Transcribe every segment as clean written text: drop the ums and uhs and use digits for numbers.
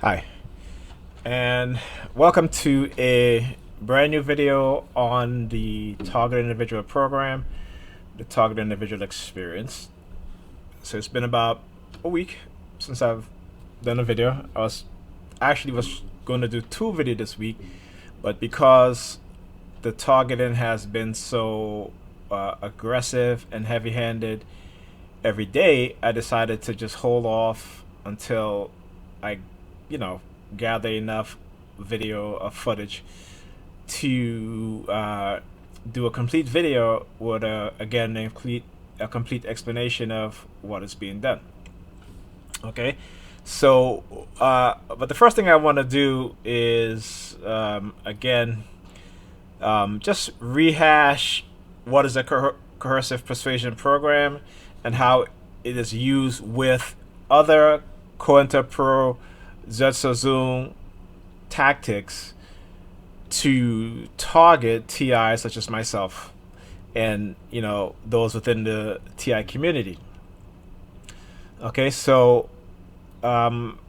Hi, and welcome to a brand new video on the Target Individual program, the Target Individual experience. So it's been about a week since I've done a video. I was going to do two videos this week, but because the targeting has been so aggressive and heavy-handed every day, I decided to just hold off until I, you know, gather enough video footage to do a complete video with again a complete explanation of what is being done. Okay, so but the first thing I want to do is just rehash what is a coercive persuasion program and how it is used with other COINTERPRO Zoom tactics to target TI such as myself and those within the TI community. So coercive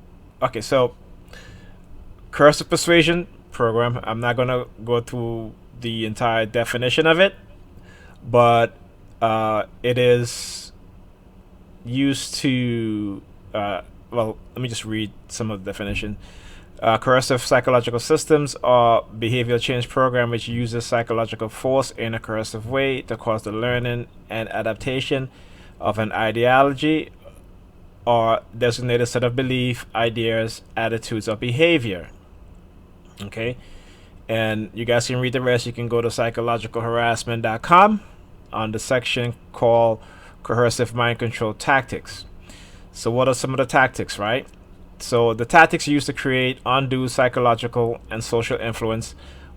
persuasion program. I'm not gonna go through the entire definition of it, but it is used to well, let me just read some of the definition. Coercive psychological systems are behavioral change program which uses psychological force in a coercive way to cause the learning and adaptation of an ideology or designated set of belief, ideas, attitudes, or behavior. Okay, and you guys can read the rest. You can go to psychologicalharassment.com on the section called Coercive Mind Control Tactics. So what are some of the tactics, right? So the tactics used to create undue psychological and social influence,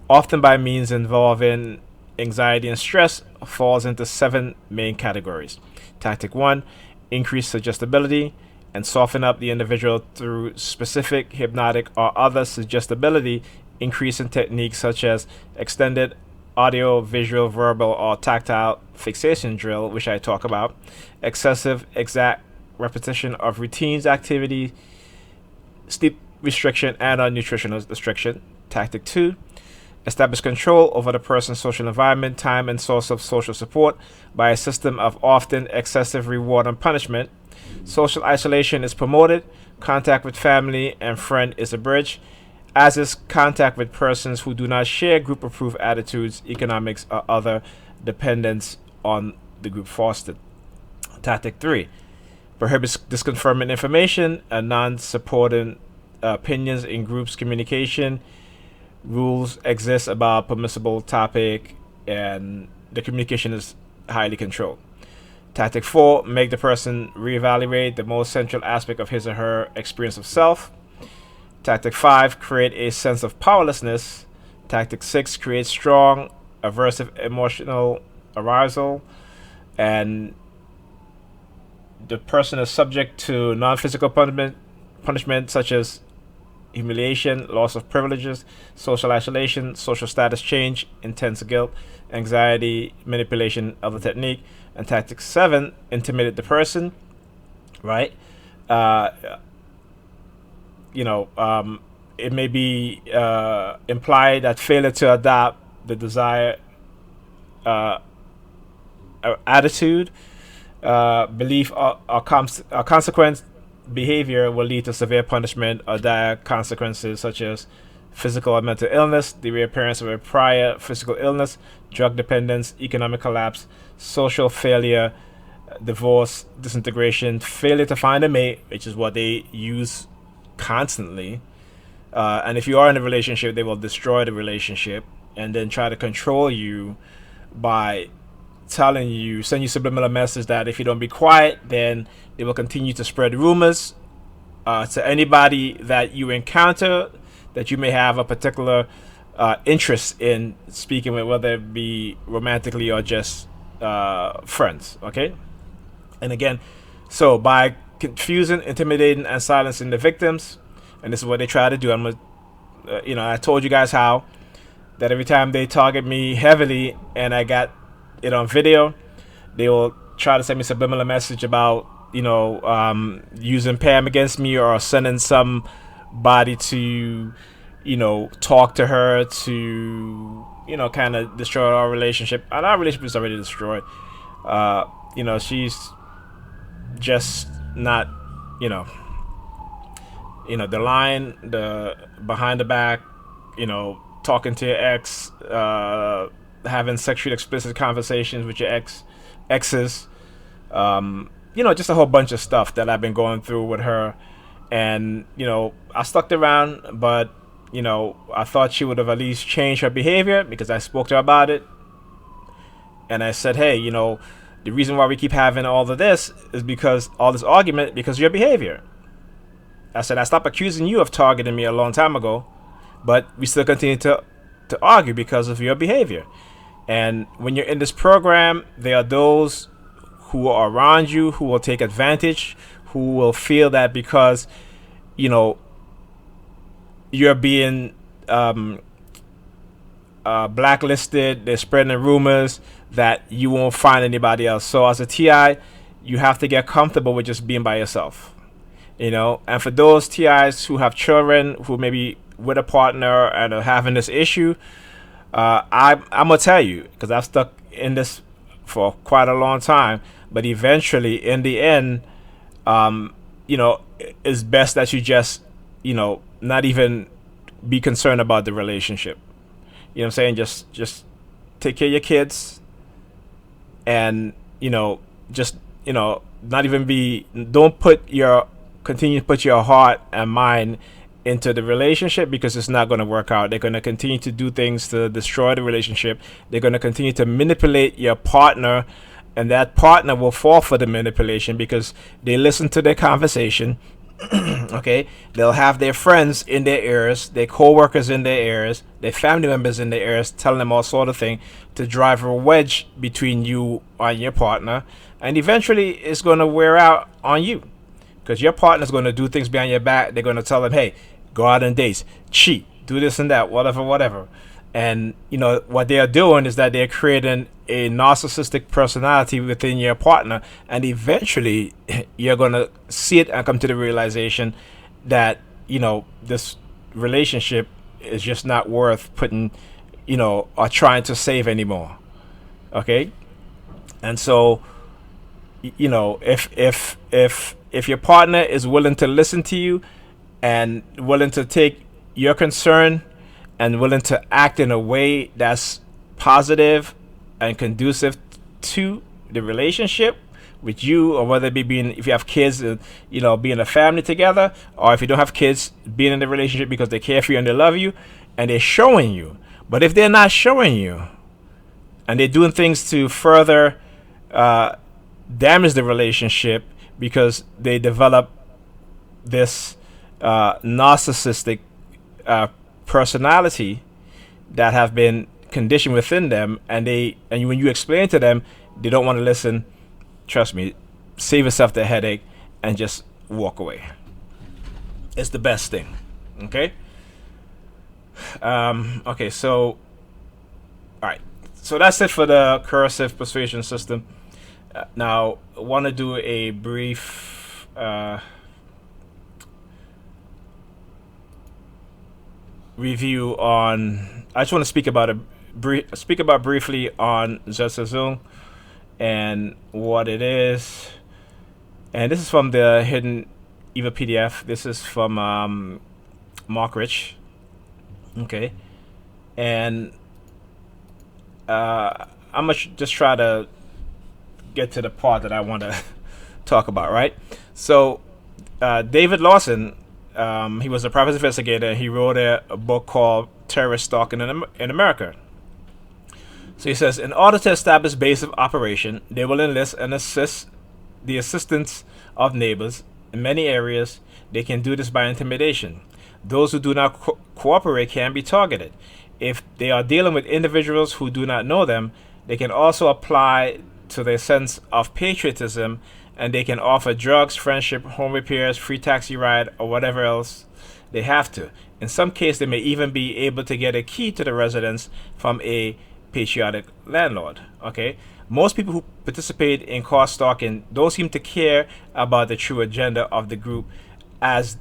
often by means involving anxiety and stress, falls into 7 main categories. Tactic 1, increase suggestibility and soften up the individual through specific hypnotic or other suggestibility increasing techniques such as extended audio, visual, verbal, or tactile fixation drill, which I talk about, excessive, exact repetition of routines, activity, sleep restriction, and nutritional restriction. Tactic 2, establish control over the person's social environment, time, and source of social support by a system of often excessive reward and punishment. Social isolation is promoted. Contact with family and friend is abridged, as is contact with persons who do not share group-approved attitudes, economics, or other dependence on the group fostered. Tactic 3, prohibits disconfirming information and non-supporting opinions in groups communication. Rules exist about permissible topic and the communication is highly controlled. Tactic 4, make the person reevaluate the most central aspect of his or her experience of self. Tactic 5, create a sense of powerlessness. Tactic 6, create strong aversive emotional arousal, and the person is subject to non-physical punishment such as humiliation, loss of privileges, social isolation, social status change, intense guilt, anxiety, manipulation of the technique. And tactic 7, intimidate the person, right? It may be implied that failure to adopt the desired attitude, belief, or consequence behavior will lead to severe punishment or dire consequences such as physical or mental illness, the reappearance of a prior physical illness, drug dependence, economic collapse, social failure, divorce, disintegration, failure to find a mate, which is what they use constantly. And if you are in a relationship, they will destroy the relationship and then try to control you by send you subliminal message that if you don't be quiet, then they will continue to spread rumors to anybody that you encounter that you may have a particular interest in speaking with, whether it be romantically or just friends. Okay, and again, so by confusing, intimidating, and silencing the victims, and this is what they try to do. I told you guys how that every time they target me heavily and I got it on video, they will try to send me subliminal message about using Pam against me or sending some body to, talk to her to, kind of destroy our relationship. And our relationship is already destroyed. She's just not, you know, the line, the behind the back, talking to your ex, having sexually explicit conversations with your exes, just a whole bunch of stuff that I've been going through with her. And, I stuck around, but, I thought she would have at least changed her behavior because I spoke to her about it. And I said, hey, the reason why we keep having all of this is because all this argument because of your behavior. I said, I stopped accusing you of targeting me a long time ago, but we still continue to argue because of your behavior. And when you're in this program, there are those who are around you who will take advantage, who will feel that because, you're being blacklisted, they're spreading rumors that you won't find anybody else. So as a TI, you have to get comfortable with just being by yourself. And for those TIs who have children, who may be with a partner and are having this issue, I'm gonna tell you, because I've stuck in this for quite a long time, but eventually in the end, it's best that you just, not even be concerned about the relationship. You know what I'm saying? Just take care of your kids, and just not even don't continue to put your heart and mind into the relationship, because it's not going to work out. They're going to continue to do things to destroy the relationship. They're going to continue to manipulate your partner, and that partner will fall for the manipulation because they listen to their conversation. Okay, they'll have their friends in their ears, their co-workers in their ears, their family members in their ears, telling them all sort of thing to drive a wedge between you and your partner, and eventually it's going to wear out on you, because your partner's going to do things behind your back. They're going to tell them, hey, go out on dates, cheat, do this and that, whatever. And what they are doing is that they're creating a narcissistic personality within your partner, and eventually you're going to see it and come to the realization that this relationship is just not worth putting or trying to save anymore. Okay. And so if your partner is willing to listen to you and willing to take your concern and willing to act in a way that's positive and conducive to the relationship with you, or whether it be if you have kids, being a family together, or if you don't have kids, being in the relationship because they care for you and they love you and they're showing you. But if they're not showing you and they're doing things to further damage the relationship because they develop this narcissistic personality that have been conditioned within them, and when you explain to them, they don't want to listen. Trust me, save yourself the headache and just walk away. It's the best thing. Okay. Okay. So, all right. So that's it for the coercive persuasion system. Now, I want to do a brief review on. I just want to speak about briefly on Zetsuzung and what it is. And this is from the Hidden Evil PDF. This is from Mark Rich. Okay, and I'm gonna just try to get to the part that I want to talk about. Right. So, David Lawson. He was a private investigator. He wrote a book called Terrorist Stalking in America. So he says, in order to establish base of operation, they will enlist and assist the assistance of neighbors. In many areas, they can do this by intimidation. Those who do not cooperate can be targeted. If they are dealing with individuals who do not know them, they can also apply to their sense of patriotism, and they can offer drugs, friendship, home repairs, free taxi ride, or whatever else they have to. In some cases, they may even be able to get a key to the residence from a patriotic landlord. Okay, most people who participate in car stalking don't seem to care about the true agenda of the group, as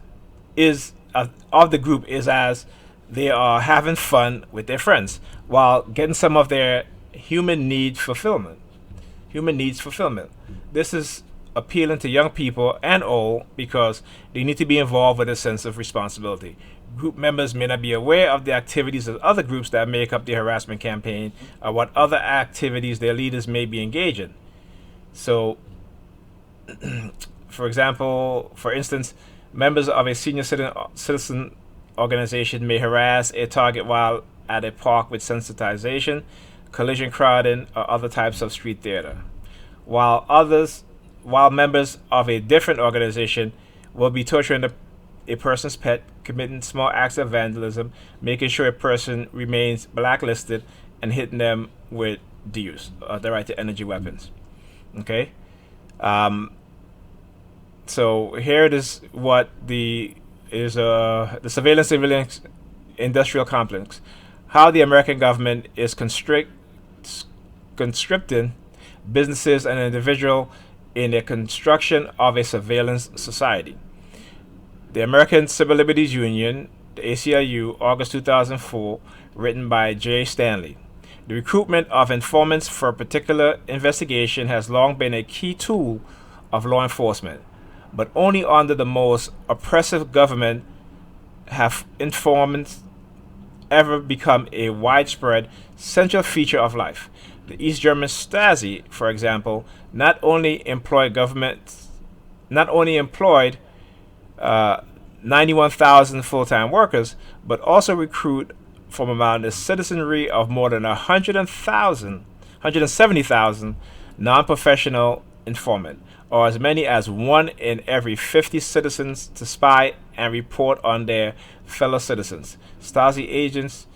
of the group is as they are having fun with their friends while getting some of their human need fulfillment. Human needs fulfillment. This is appealing to young people and old because they need to be involved with a sense of responsibility. Group members may not be aware of the activities of other groups that make up the harassment campaign or what other activities their leaders may be engaged in. So, for instance, members of a senior citizen organization may harass a target while at a park with sensitization, collision crowding, or other types of street theater. While members of a different organization will be torturing a person's pet, committing small acts of vandalism, making sure a person remains blacklisted, and hitting them with DUs, the right to energy weapons. Okay? So here it is what the surveillance civilian industrial complex, how the American government is constricting businesses and individuals in the construction of a surveillance society. The American Civil Liberties Union, the ACLU, August 2004, written by J. Stanley. The recruitment of informants for a particular investigation has long been a key tool of law enforcement, but only under the most oppressive government have informants ever become a widespread central feature of life. The East German Stasi, for example, not only employed 91,000 full-time workers, but also recruit from among the citizenry of more than 170,000 non-professional informant, or as many as 1 in every 50 citizens to spy and report on their fellow citizens. Stasi agents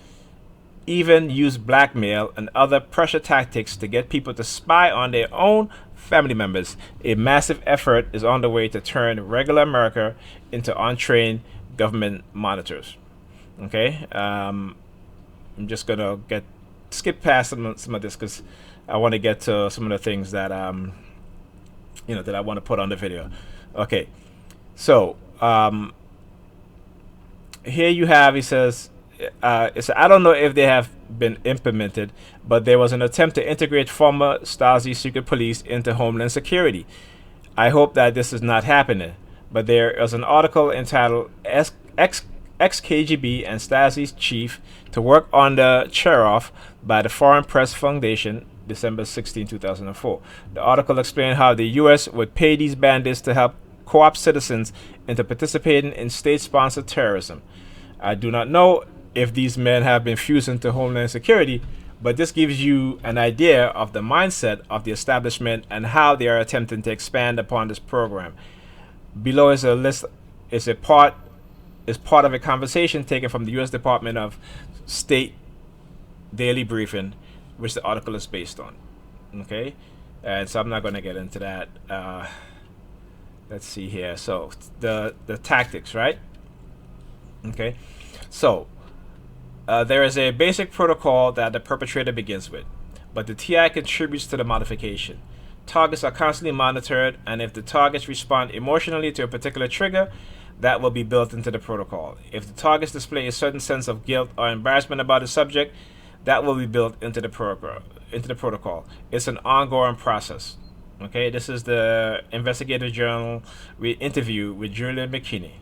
even use blackmail and other pressure tactics to get people to spy on their own family members. A massive effort is on the way to turn regular America into untrained government monitors. Okay, I'm just gonna skip past some of this because I want to get to some of the things that that I want to put on the video. Okay, so here you have, he says, I don't know if they have been implemented, but there was an attempt to integrate former Stasi secret police into Homeland Security. I hope that this is not happening, but there is an article entitled Ex-KGB and Stasi's Chief to Work on the Cherov by the Foreign Press Foundation, December 16, 2004. The article explained how the U.S. would pay these bandits to help co-opt citizens into participating in state-sponsored terrorism. I do not know if these men have been fused into Homeland Security, but this gives you an idea of the mindset of the establishment and how they are attempting to expand upon this program. Below is a list, is part of a conversation taken from the U.S. Department of State Daily Briefing, which the article is based on. Okay, and so I'm not going to get into that. Let's see here. So the tactics, right? Okay, so there is a basic protocol that the perpetrator begins with, but the TI contributes to the modification. Targets are constantly monitored, and if the targets respond emotionally to a particular trigger, that will be built into the protocol. If the targets display a certain sense of guilt or embarrassment about the subject, that will be built into the protocol. It's an ongoing process. Okay, this is the Investigative Journal interview with Julian McKinney.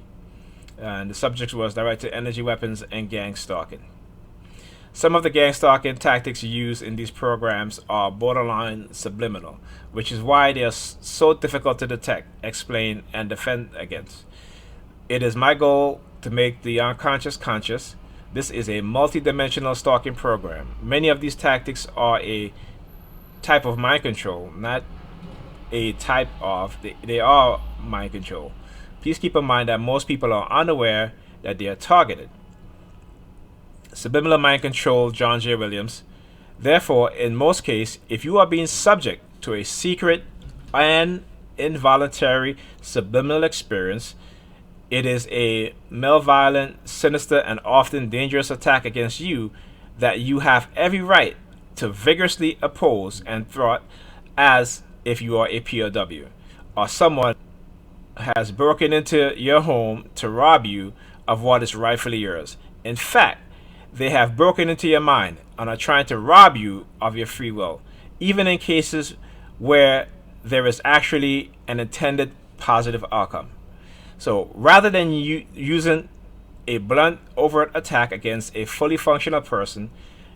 And the subject was the right to energy weapons and gang stalking. Some of the gang stalking tactics used in these programs are borderline subliminal, which is why they are so difficult to detect, explain, and defend against. It is my goal to make the unconscious conscious. This is a multi-dimensional stalking program. Many of these tactics are a type of mind control, not a type of, they are mind control. Please keep in mind that most people are unaware that they are targeted. Subliminal mind control, John J. Williams. Therefore, in most cases, if you are being subject to a secret and involuntary subliminal experience, it is a malevolent, sinister, and often dangerous attack against you that you have every right to vigorously oppose and thwart, as if you are a POW or someone has broken into your home to rob you of what is rightfully yours. In fact, they have broken into your mind and are trying to rob you of your free will, even in cases where there is actually an intended positive outcome. So rather than using a blunt, overt attack against a fully functional person,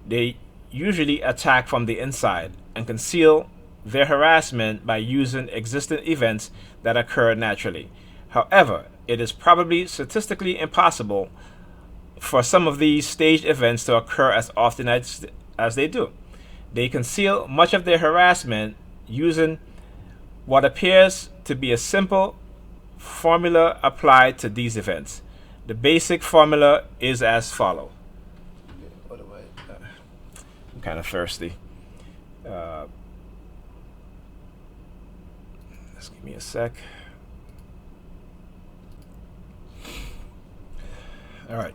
they usually attack from the inside and conceal their harassment by using existing events that occur naturally. However, it is probably statistically impossible for some of these staged events to occur as often as they do. They conceal much of their harassment using what appears to be a simple formula applied to these events. The basic formula is as follows. I'm kind of thirsty. Just give me a sec. All right.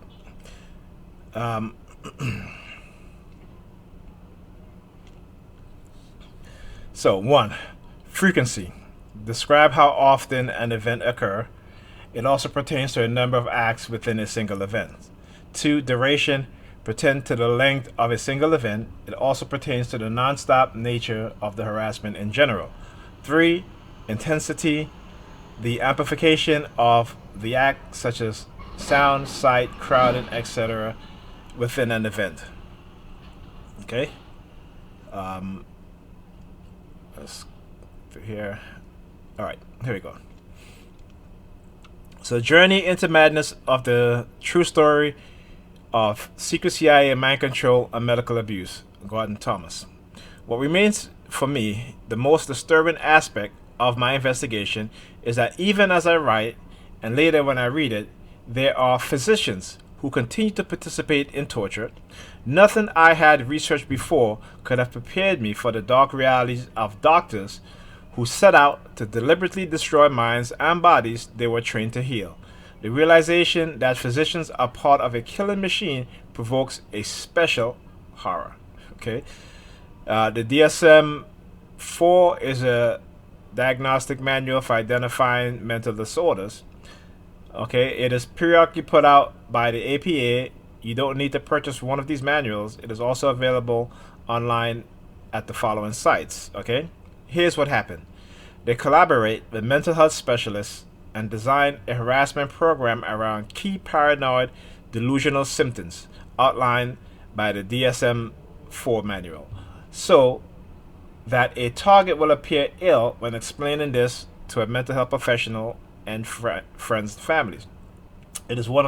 So 1. Frequency. Describe how often an event occurs. It also pertains to a number of acts within a single event. 2. Duration. Pertain to the length of a single event. It also pertains to the non-stop nature of the harassment in general. 3. Intensity. The amplification of the act, such as sound, sight, crowding, etc., within an event. Okay. Let's through here. All right, here we go. So, journey into madness of the true story of secret CIA, mind control, and medical abuse. Gordon Thomas. What remains for me the most disturbing aspect of my investigation is that even as I write, and later when I read it, there are physicians who continue to participate in torture. Nothing I had researched before could have prepared me for the dark realities of doctors who set out to deliberately destroy minds and bodies they were trained to heal. The realization that physicians are part of a killing machine provokes a special horror. Okay, the DSM-4 is a diagnostic manual for identifying mental disorders. Okay, it is periodically put out by the APA. You don't need to purchase one of these manuals. It is also available online at the following sites. Okay, here's what happened. They collaborate with mental health specialists and design a harassment program around key paranoid delusional symptoms outlined by the DSM-4 manual, so that a target will appear ill when explaining this to a mental health professional and friends and families. It's one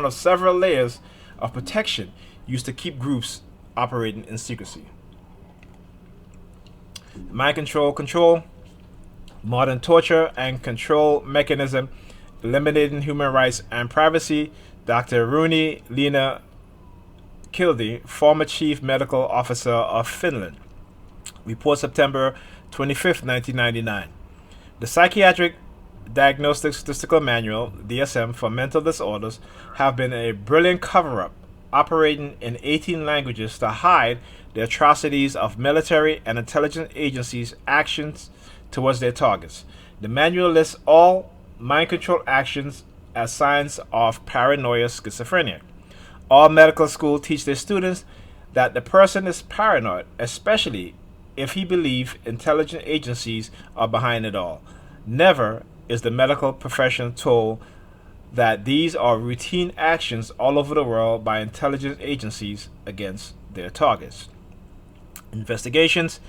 of several layers of protection used to keep groups operating in secrecy. Mind control, modern torture and control mechanism, eliminating human rights and privacy. Dr. Rooney Lena Kildi, former chief medical officer of Finland. Report September 25th, 1999. The Psychiatric Diagnostic Statistical Manual, DSM, for mental disorders have been a brilliant cover-up, operating in 18 languages to hide the atrocities of military and intelligence agencies' actions towards their targets. The manual lists all mind control actions as signs of paranoia schizophrenia. All medical schools teach their students that the person is paranoid, especially if he believes intelligence agencies are behind it all. Never is the medical profession told that these are routine actions all over the world by intelligence agencies against their targets. Investigations.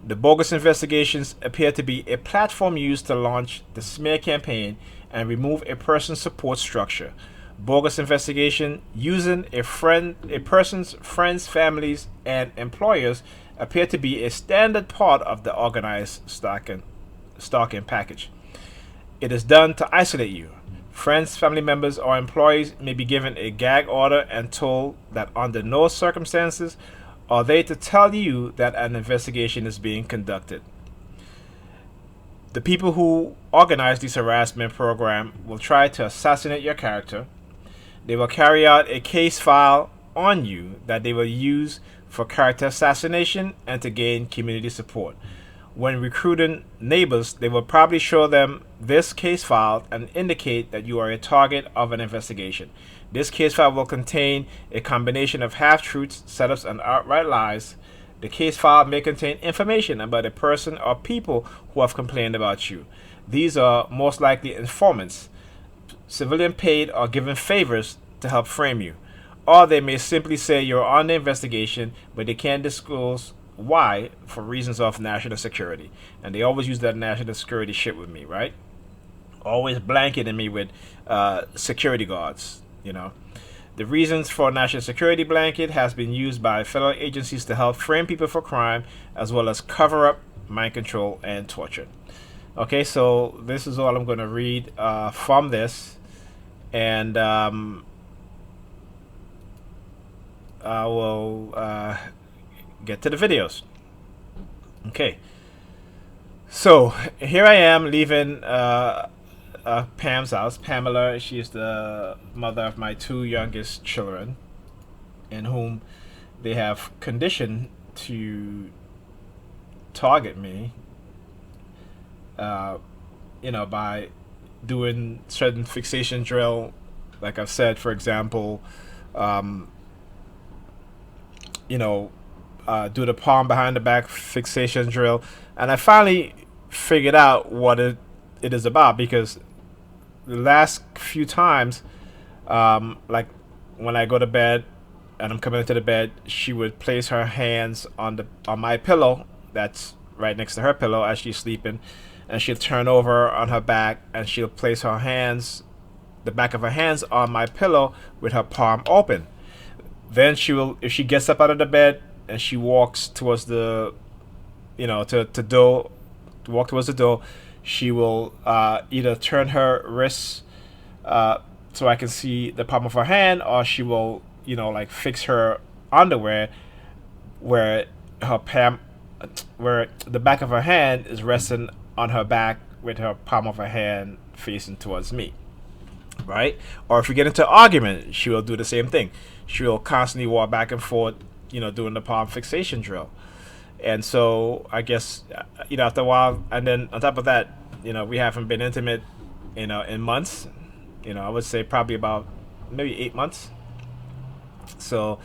The bogus investigations appear to be a platform used to launch the smear campaign and remove a person's support structure. Bogus investigation using a person's friends, families, and employers appear to be a standard part of the organized stalking package. It is done to isolate you. Friends, family members, or employees may be given a gag order and told that under no circumstances are they to tell you that an investigation is being conducted. The people who organize this harassment program will try to assassinate your character. They will carry out a case file on you that they will use for character assassination and to gain community support. When recruiting neighbors, they will probably show them this case file and indicate that you are a target of an investigation. This case file will contain a combination of half-truths, setups, and outright lies. The case file may contain information about a person or people who have complained about you. These are most likely informants, civilian paid or given favors to help frame you. Or they may simply say you're on the investigation, but they can't disclose why for reasons of national security. And they always use that national security shit with me, right? Always blanketing me with security guards, you know. The reasons for national security blanket has been used by federal agencies to help frame people for crime, as well as cover up mind control and torture. Okay, so this is all I'm going to read from this, and I will get to the videos. Okay, so here I am leaving Pam's house. Pamela, she is the mother of my two youngest children, in whom they have conditioned to target me, by doing certain fixation drill. Like I've said, for example, do the palm behind the back fixation drill. And I finally figured out what it is about, because the last few times, like when I go to bed and I'm coming into the bed, she would place her hands on my pillow that's right next to her pillow as she's sleeping, and she'll turn over on her back and she'll place the back of her hands on my pillow with her palm open. Then she will, if she gets up out of the bed and she walks towards the, to walk towards the door, she will either turn her wrists so I can see the palm of her hand, or she will, fix her underwear where where the back of her hand is resting on her back with her palm of her hand facing towards me, right? Or if we get into an argument, she will do the same thing. She will constantly walk back and forth, doing the palm fixation drill. And so I guess, after a while, and then on top of that, we haven't been intimate, in months. I would say probably about maybe 8 months. So,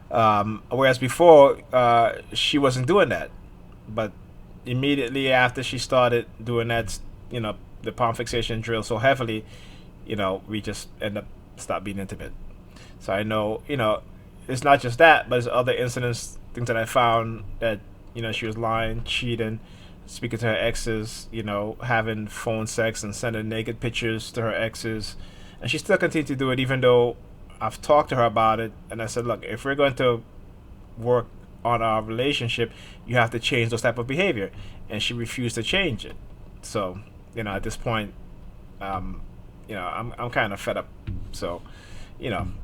whereas before, she wasn't doing that. But immediately after she started doing that, the palm fixation drill so heavily, we just end up stop being intimate. So I know, it's not just that, but there's other incidents, things that I found that, she was lying, cheating, speaking to her exes, having phone sex and sending naked pictures to her exes. And she still continued to do it, even though I've talked to her about it. And I said, look, if we're going to work on our relationship, you have to change those type of behavior. And she refused to change it. So, at this point, I'm kind of fed up. So,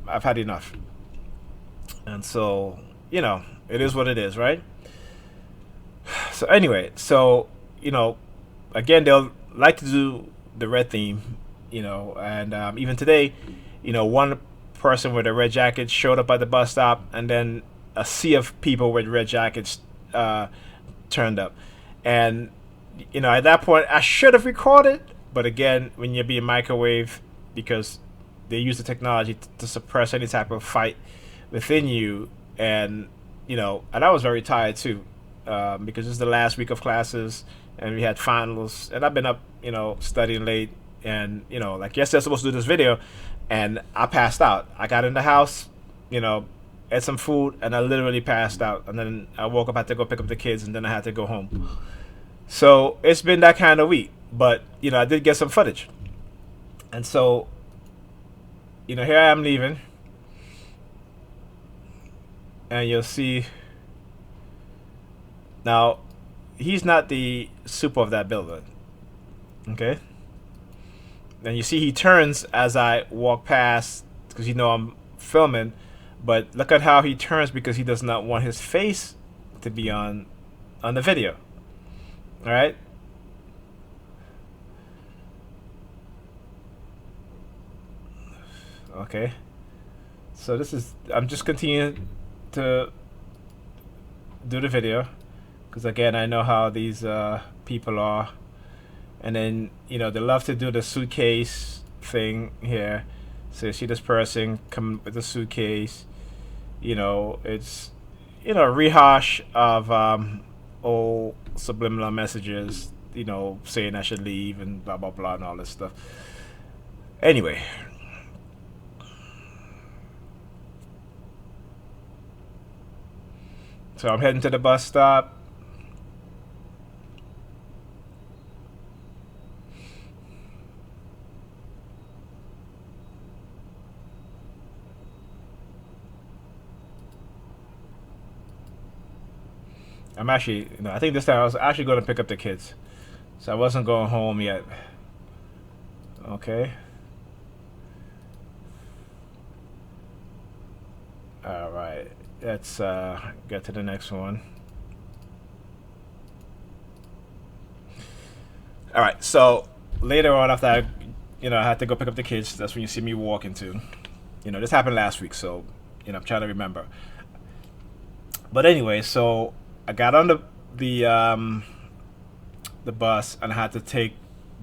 I've had enough. And so, it is what it is, right? So anyway, again, they'll like to do the red theme, and even today, one person with a red jacket showed up at the bus stop, and then a sea of people with red jackets turned up. And, at that point, I should have recorded, but again, when you're being microwaved, because they use the technology to suppress any type of fight within you, and, and I was very tired too. Because this is the last week of classes and we had finals, and I've been up, studying late, and like yesterday I was supposed to do this video and I passed out. I got in the house, ate some food, and I literally passed out, and then I woke up, had to go pick up the kids, and then I had to go home. So it's been that kind of week, but I did get some footage. And so here I am leaving, and you'll see. Now, he's not the super of that building. Okay? And you see he turns as I walk past, because I'm filming. But look at how he turns, because he does not want his face to be on the video. Alright? Okay. So I'm just continuing to do the video. because again, I know how these people are. And then they love to do the suitcase thing here. So you see this person come with a suitcase. It's a rehash of old subliminal messages. Saying I should leave and blah blah blah and all this stuff. Anyway, so I'm heading to the bus stop. I'm actually, I think this time I was actually going to pick up the kids. So I wasn't going home yet. Okay. Alright. Let's get to the next one. Alright, so later on after I had to go pick up the kids, that's when you see me walking to. This happened last week, so, I'm trying to remember. But anyway, so I got on the bus and I had to take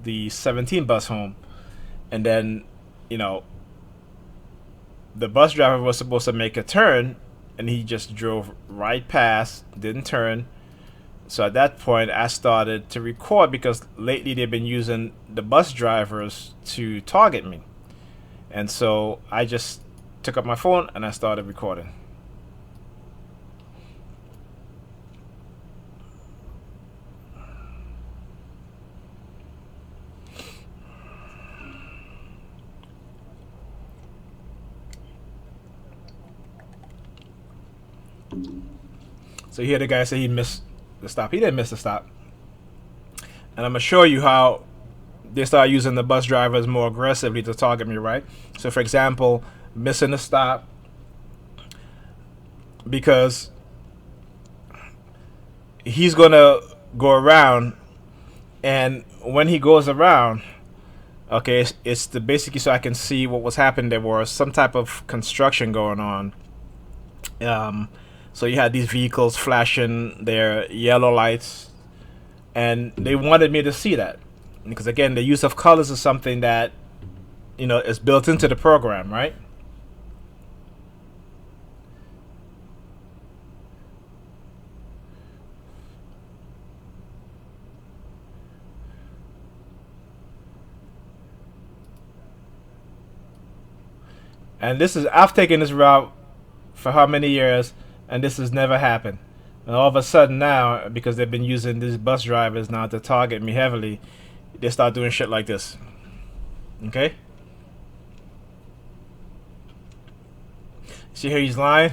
the 17 bus home, and then the bus driver was supposed to make a turn and he just drove right past, didn't turn. So at that point I started to record because lately they've been using the bus drivers to target me, and so I just took up my phone and I started recording. So here the guy said he missed the stop. He didn't miss the stop. And I'm going to show you how they start using the bus drivers more aggressively to target me, right? So for example, missing the stop because he's going to go around, and when he goes around, okay, it's the basically so I can see what was happening. There was some type of construction going on. So you had these vehicles flashing their yellow lights, and they wanted me to see that because again, the use of colors is something that is built into the program, right? And this is I've taken this route for how many years, and this has never happened. And all of a sudden now, because they've been using these bus drivers now to target me heavily, they start doing shit like this. Okay? See here he's lying?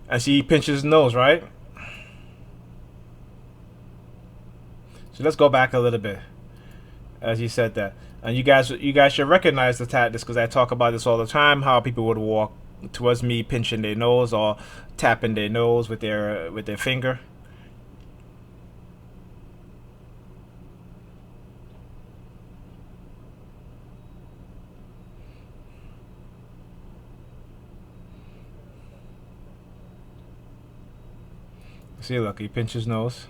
And see he pinches his nose, right? So let's go back a little bit as he said that. And you guys should recognize the tactics because I talk about this all the time, how people would walk towards me pinching their nose or tapping their nose with their finger. See, look, he pinches his nose.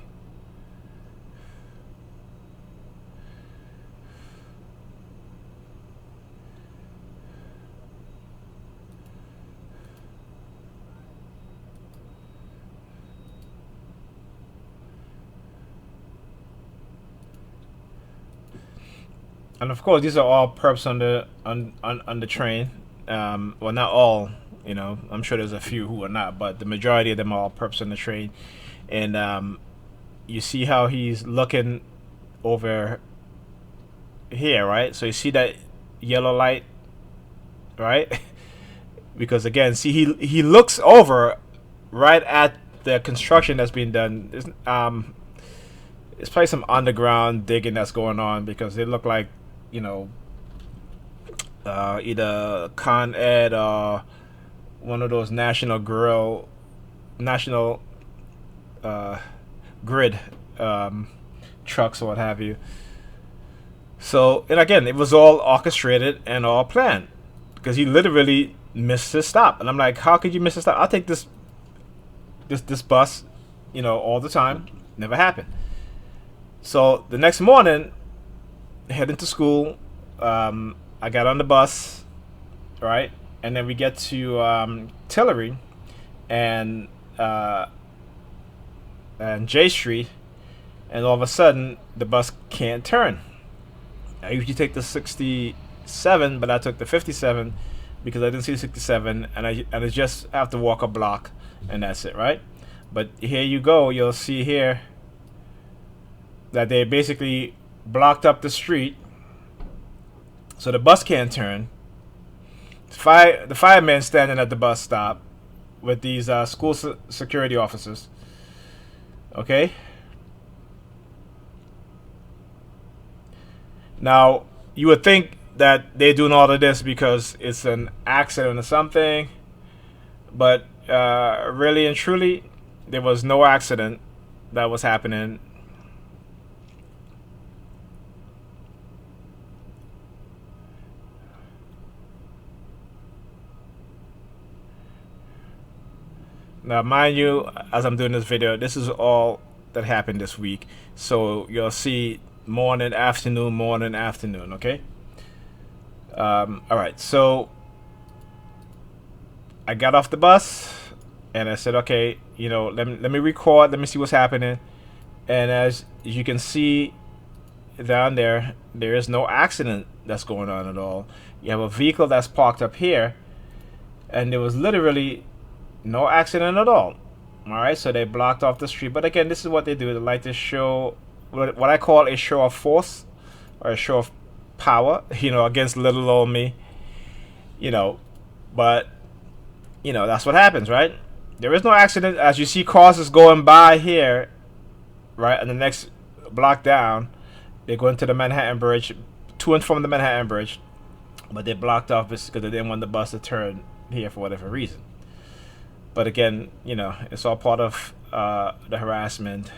And of course, these are all perps on the train. Well, not all. I'm sure there's a few who are not, but the majority of them are all perps on the train. And you see how he's looking over here, right? So you see that yellow light, right? Because again, see he looks over right at the construction that's being done. It's probably some underground digging that's going on because they look like either Con Ed or one of those national grid trucks or what have you. So, and again, it was all orchestrated and all planned because he literally missed his stop. And I'm like, how could you miss a stop? I'll take this bus, all the time. Never happened. So the next morning, heading to school, I got on the bus, right, and then we get to Tillery and uh, and J Street, and all of a sudden the bus can't turn. I usually take the 67, but I took the 57 because I didn't see the 67, and I just have to walk a block, and that's it, right? But here you go. You'll see here that they basically blocked up the street, so the bus can't turn. The firemen standing at the bus stop with these school security officers. Okay. Now you would think that they're doing all of this because it's an accident or something, but really and truly, there was no accident that was happening. Now, mind you, as I'm doing this video, this is all that happened this week. So you'll see morning, afternoon, okay? Alright, so I got off the bus and I said, okay, let me record, let me see what's happening. And as you can see down there, there is no accident that's going on at all. You have a vehicle that's parked up here, and there was literally no accident at all. Alright, so they blocked off the street. But again, this is what they do. They like to show what I call a show of force or a show of power, against little old me. But that's what happens, right? There is no accident. As you see cars is going by here, right, and the next block down, they're going to the Manhattan Bridge, to and from the Manhattan Bridge, but they blocked off because they didn't want the bus to turn here for whatever reason. But again, it's all part of the harassment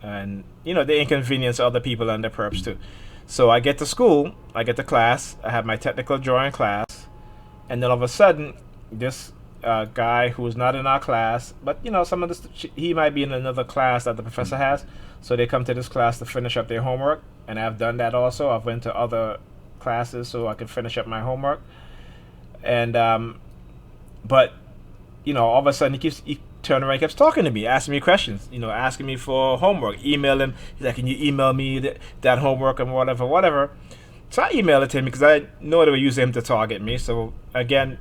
and, the inconvenience of other people and the perps too. So I get to school, I get to class, I have my technical drawing class, and then all of a sudden, this guy who is not in our class, but, some of this, he might be in another class that the professor has, so they come to this class to finish up their homework, and I've done that also. I've went to other classes so I can finish up my homework. And, but, all of a sudden he turned around and keeps talking to me, asking me questions, asking me for homework, email him. He's like, can you email me that homework and whatever. So I emailed it to him because I know they were using him to target me. So again,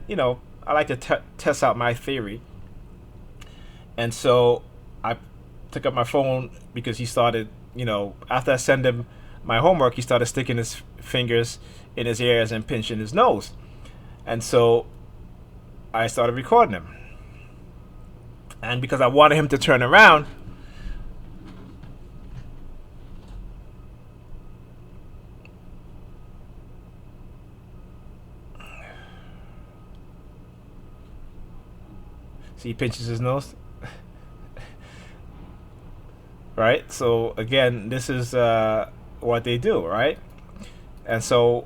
I like to test out my theory. And so I took up my phone because he started, after I sent him my homework, he started sticking his fingers in his ears and pinching his nose. And so I started recording him. And because I wanted him to turn around, see, he pinches his nose. Right? So again, this is what they do, right? And so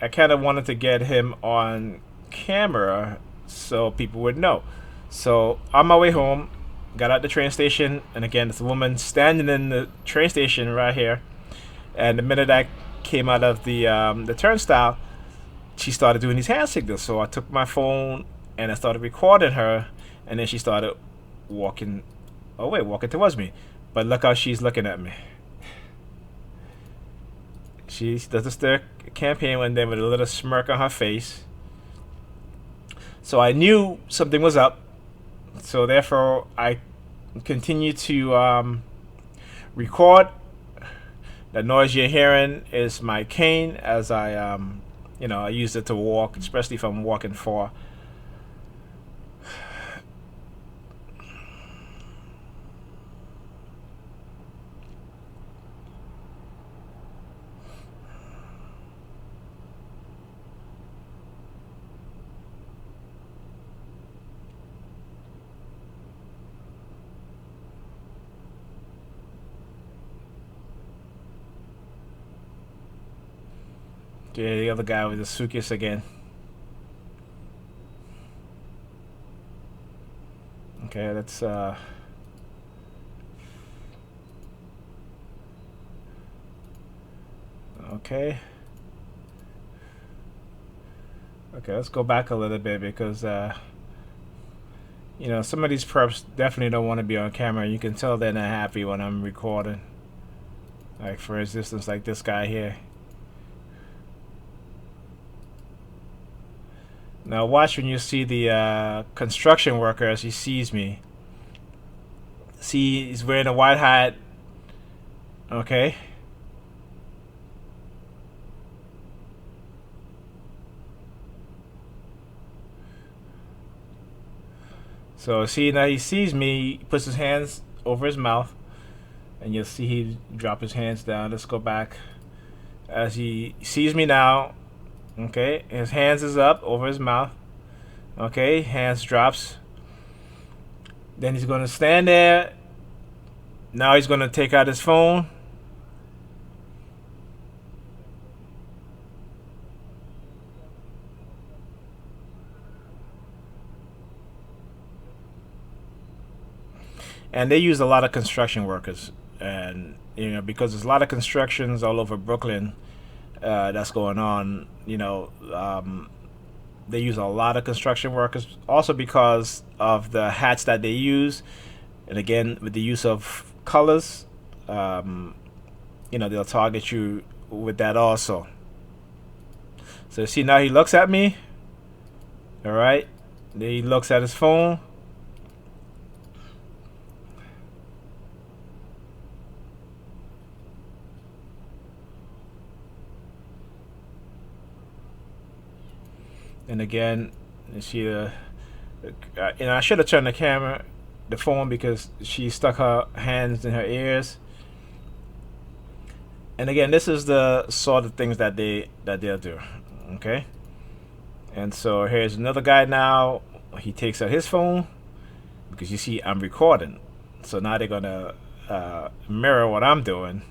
I kind of wanted to get him on camera so people would know. So on my way home, got out the train station, and again, this woman standing in the train station right here. And the minute I came out of the turnstile, she started doing these hand signals. So I took my phone and I started recording her, and then she started walking towards me. But look how she's looking at me. She does the stare campaign one day with a little smirk on her face. So I knew something was up. So therefore, I continued to record. The noise you're hearing is my cane, as I I use it to walk, especially if I'm walking far. Yeah, the other guy with the suitcase again. Okay, let's Okay. Okay, let's go back a little bit because you know, some of these perps definitely don't want to be on camera. You can tell they're not happy when I'm recording. Like for instance, like this guy here. Now watch when you see the construction worker as he sees me. See, he's wearing a white hat. Okay. So see, now he sees me, he puts his hands over his mouth, and you'll see he drop his hands down. Let's go back. As he sees me now, okay, his hands is up over his mouth. Okay, hands drops. Then he's gonna stand there. Now he's gonna take out his phone. And they use a lot of construction workers, and you know, because there's a lot of constructions all over Brooklyn that's going on. You know, they use a lot of construction workers, also because of the hats that they use, and again with the use of colors. You know, they'll target you with that also. So see, now he looks at me. All right, then he looks at his phone. And again, you see and I should have turned the phone, because she stuck her hands in her ears. And again, this is the sort of things that they'll do. Okay. And so here's another guy now. He takes out his phone because you see I'm recording. So now they're gonna mirror what I'm doing.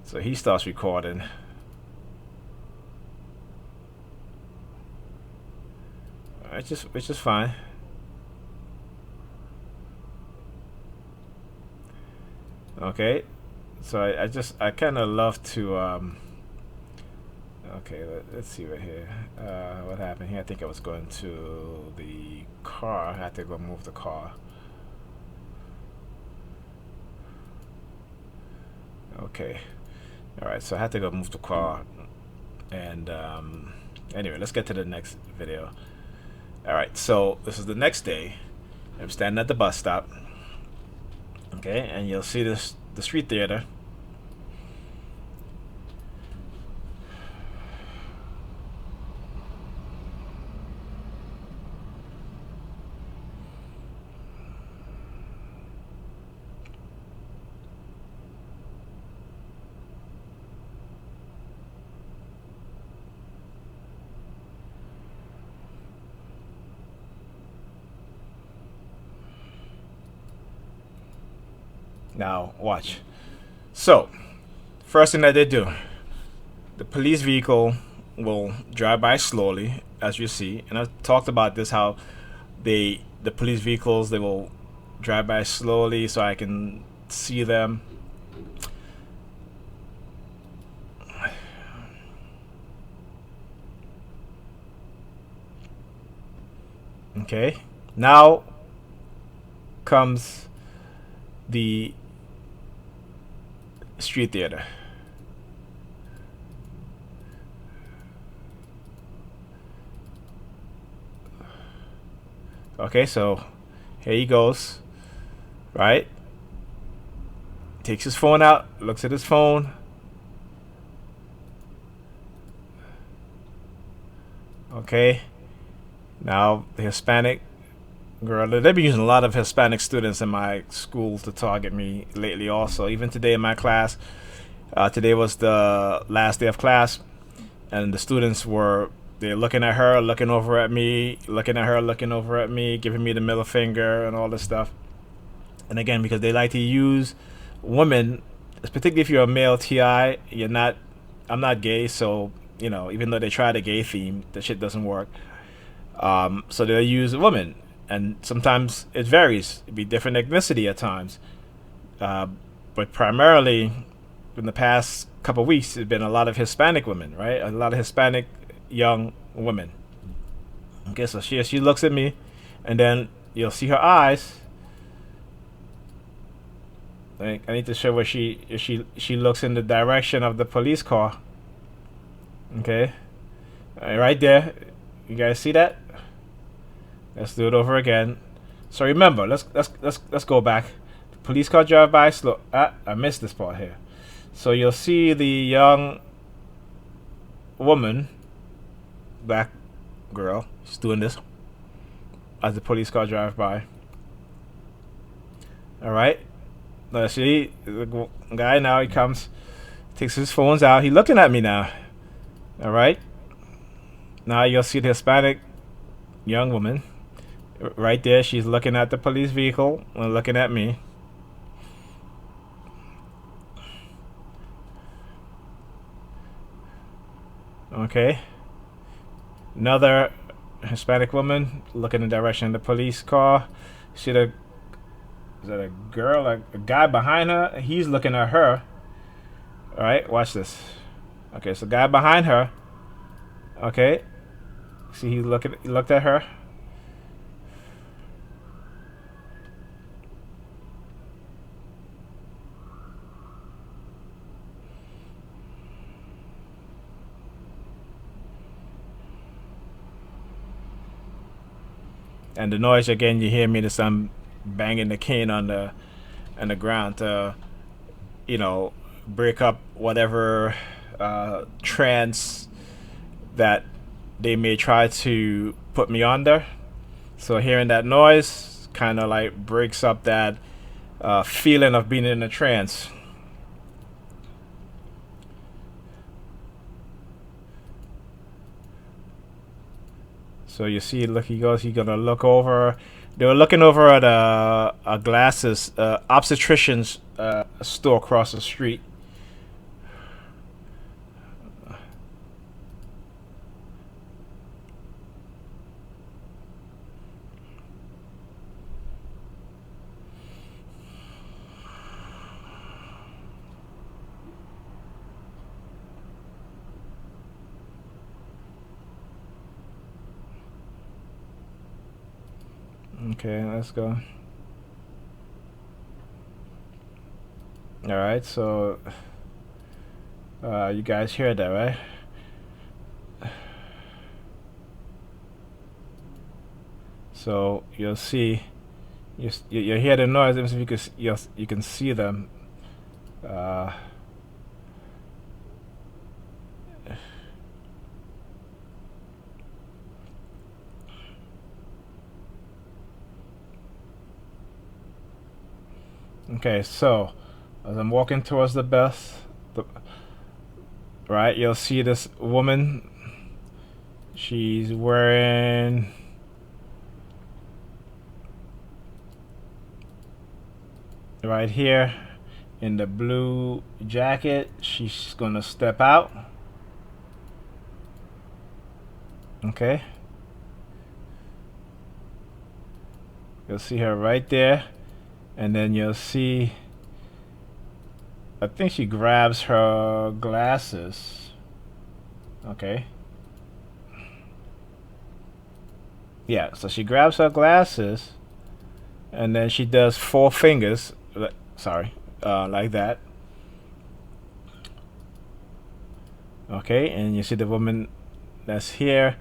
So he starts recording. It's just fine. Okay, so I kind of love to okay, let's see right here. What happened here? I think I was going to the car. I had to go move the car. Okay, all right, so I had to go move the car. And anyway, let's get to the next video. All right, so this is the next day. I'm standing at the bus stop. Okay, and you'll see the street theater. Now, watch. So, first thing that they do, the police vehicle will drive by slowly, as you see. And I've talked about this, how the police vehicles, they will drive by slowly so I can see them. Okay. Now comes the street theater. Okay, so here he goes, right? Takes his phone out, looks at his phone. Okay, now the Hispanic girl. They've been using a lot of Hispanic students in my school to target me lately also. Even today in my class, today was the last day of class, and the students they're looking at her, looking over at me, looking at her, looking over at me, giving me the middle finger and all this stuff. And again, because they like to use women, particularly if you're a male TI, I'm not gay, so, you know, even though they try the gay theme, the shit doesn't work. So they'll use women. And sometimes it varies. It'd be different ethnicity at times. But primarily, in the past couple weeks, it's been a lot of Hispanic women, right? A lot of Hispanic young women. Okay, so she looks at me, and then you'll see her eyes. I need to show where she looks in the direction of the police car. Okay, right there. You guys see that? Let's do it over again. So remember, let's go back. The police car drive by slow. I missed this part here. So you'll see the young woman, black girl, she's doing this as the police car drive by. All right. Now see the guy now. He comes, takes his phones out. He's looking at me now. All right. Now you'll see the Hispanic young woman right there. She's looking at the police vehicle and looking at me. Okay. Another Hispanic woman looking in the direction of the police car. See the, is that a girl? A guy behind her? He's looking at her. All right, watch this. Okay, so guy behind her. Okay. See, he looked at her. And the noise again, you hear me, the sun banging the cane on the ground to, break up whatever trance that they may try to put me under. So hearing that noise kind of like breaks up that feeling of being in a trance. So you see, look, he's gonna look over. They were looking over at a glasses obstetrician's store across the street. Okay, let's go. All right, so you guys hear that, right? So you'll see, you hear the noise. Let me see if you can see them. Okay, so as I'm walking towards the bus, right, you'll see this woman. She's wearing right here in the blue jacket. She's gonna step out. Okay, you'll see her right there. And then you'll see, I think she grabs her glasses. Okay. Yeah, so she grabs her glasses, and then she does 4 fingers. Sorry, like that. Okay, and you see the woman that's here.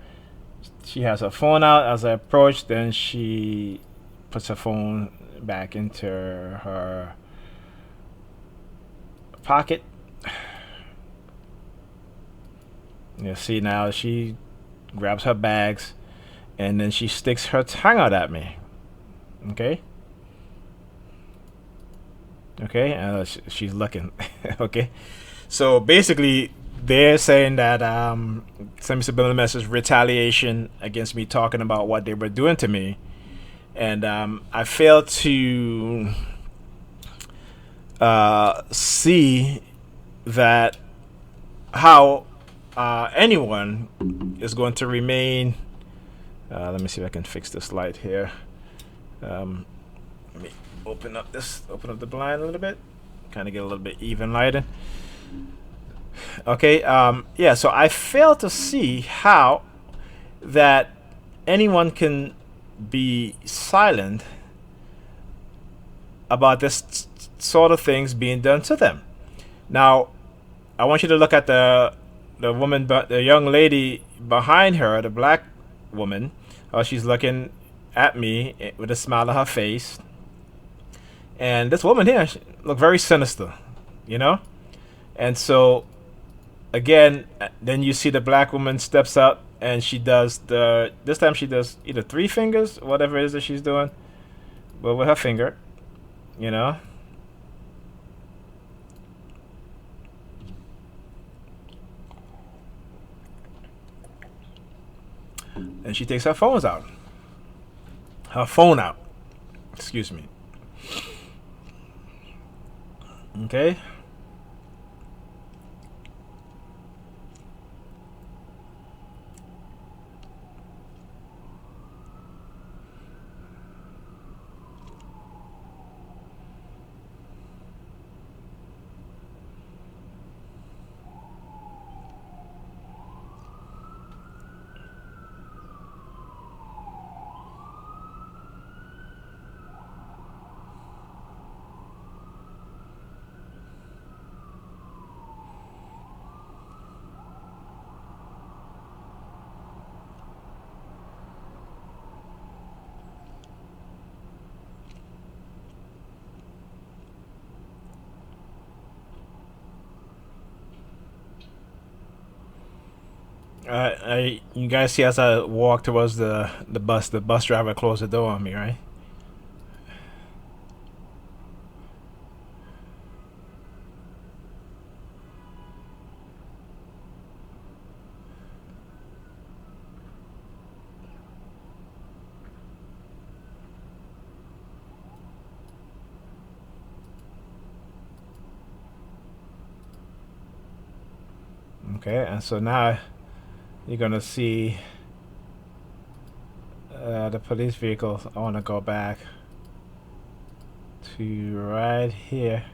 She has her phone out. As I approach, then she puts her phone back into her pocket. You see now she grabs her bags, and then she sticks her tongue out at me. Okay. Okay, she's looking. Okay, so basically they're saying that send me subliminal message retaliation against me talking about what they were doing to me. And I failed to see that how anyone is going to remain. Let me see if I can fix this light here. Let me open up the blind a little bit, kind of get a little bit even lighter. Okay. Yeah. So I fail to see how that anyone can be silent about this sort of things being done to them. Now, I want you to look at the woman, the young lady behind her, the black woman. She's looking at me with a smile on her face, and this woman here she looked very sinister, you know. And so again, then you see the black woman steps up and she does the. This time she does either three fingers, whatever it is that she's doing, but with her finger, you know. And she takes her phones out. Her phone out. Excuse me. Okay. You guys see as I walk towards the bus driver closed the door on me, right? Okay, and so now you're gonna see the police vehicle. I want to go back to right here.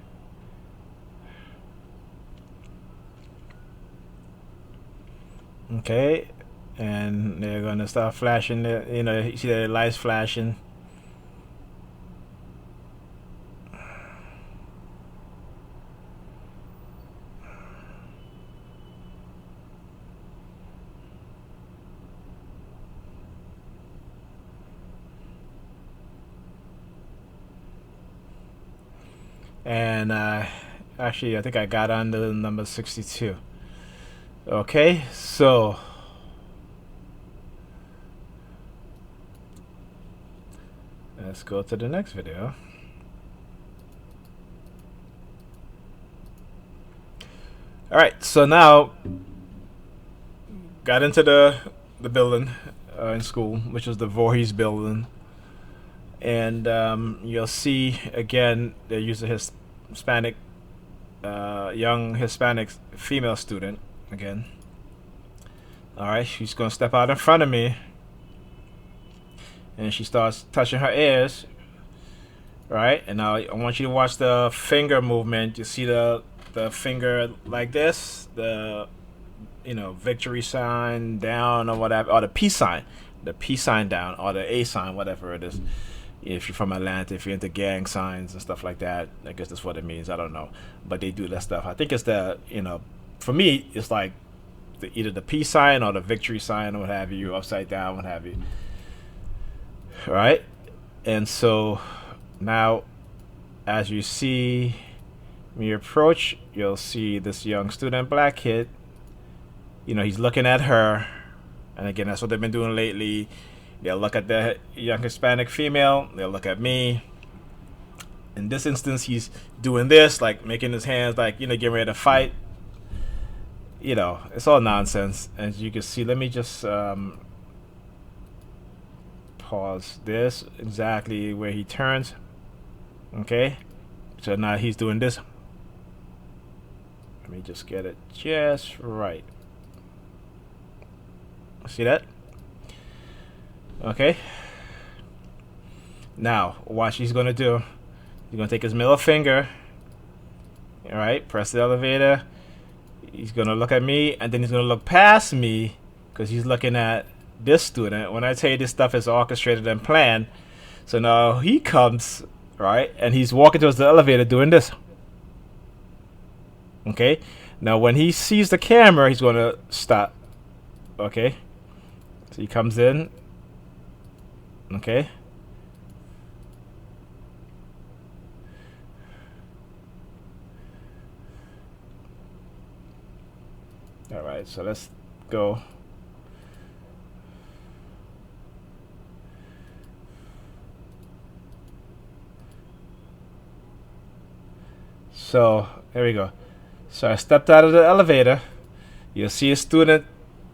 Okay, and they're gonna start flashing. You see the lights flashing. And actually, I think I got on the number 62. Okay, so let's go to the next video. All right, so now got into the building in school, which is the Voorhees building, and you'll see again they use a Hispanic, young Hispanic female student again. All right, she's gonna step out in front of me, and she starts touching her ears. Right, and now I want you to watch the finger movement. You see the finger like this, the victory sign down or whatever, or the peace sign down, or the A sign, whatever it is. If you're from Atlanta, if you're into gang signs and stuff like that, I guess that's what it means. I don't know, but they do that stuff. I think it's for me, it's like either the peace sign or the victory sign or what have you, upside down, what have you. Right, and so now, as you see me approach, you'll see this young student, black kid. He's looking at her, and again, that's what they've been doing lately. They'll look at the young Hispanic female. They'll look at me. In this instance, he's doing this, like making his hands, like getting ready to fight. It's all nonsense, as you can see. Let me just pause this exactly where he turns. Okay, so now he's doing this. Let me just get it just right. See that? Okay. Now, watch he's gonna do. He's gonna take his middle finger. Alright, press the elevator. He's gonna look at me, and then he's gonna look past me because he's looking at this student. When I tell you this stuff is orchestrated and planned, so now he comes, right, and he's walking towards the elevator doing this. Okay, now when he sees the camera, he's gonna stop. Okay, so he comes in. Okay. All right, so let's go. So there we go. So I stepped out of the elevator. You'll see a student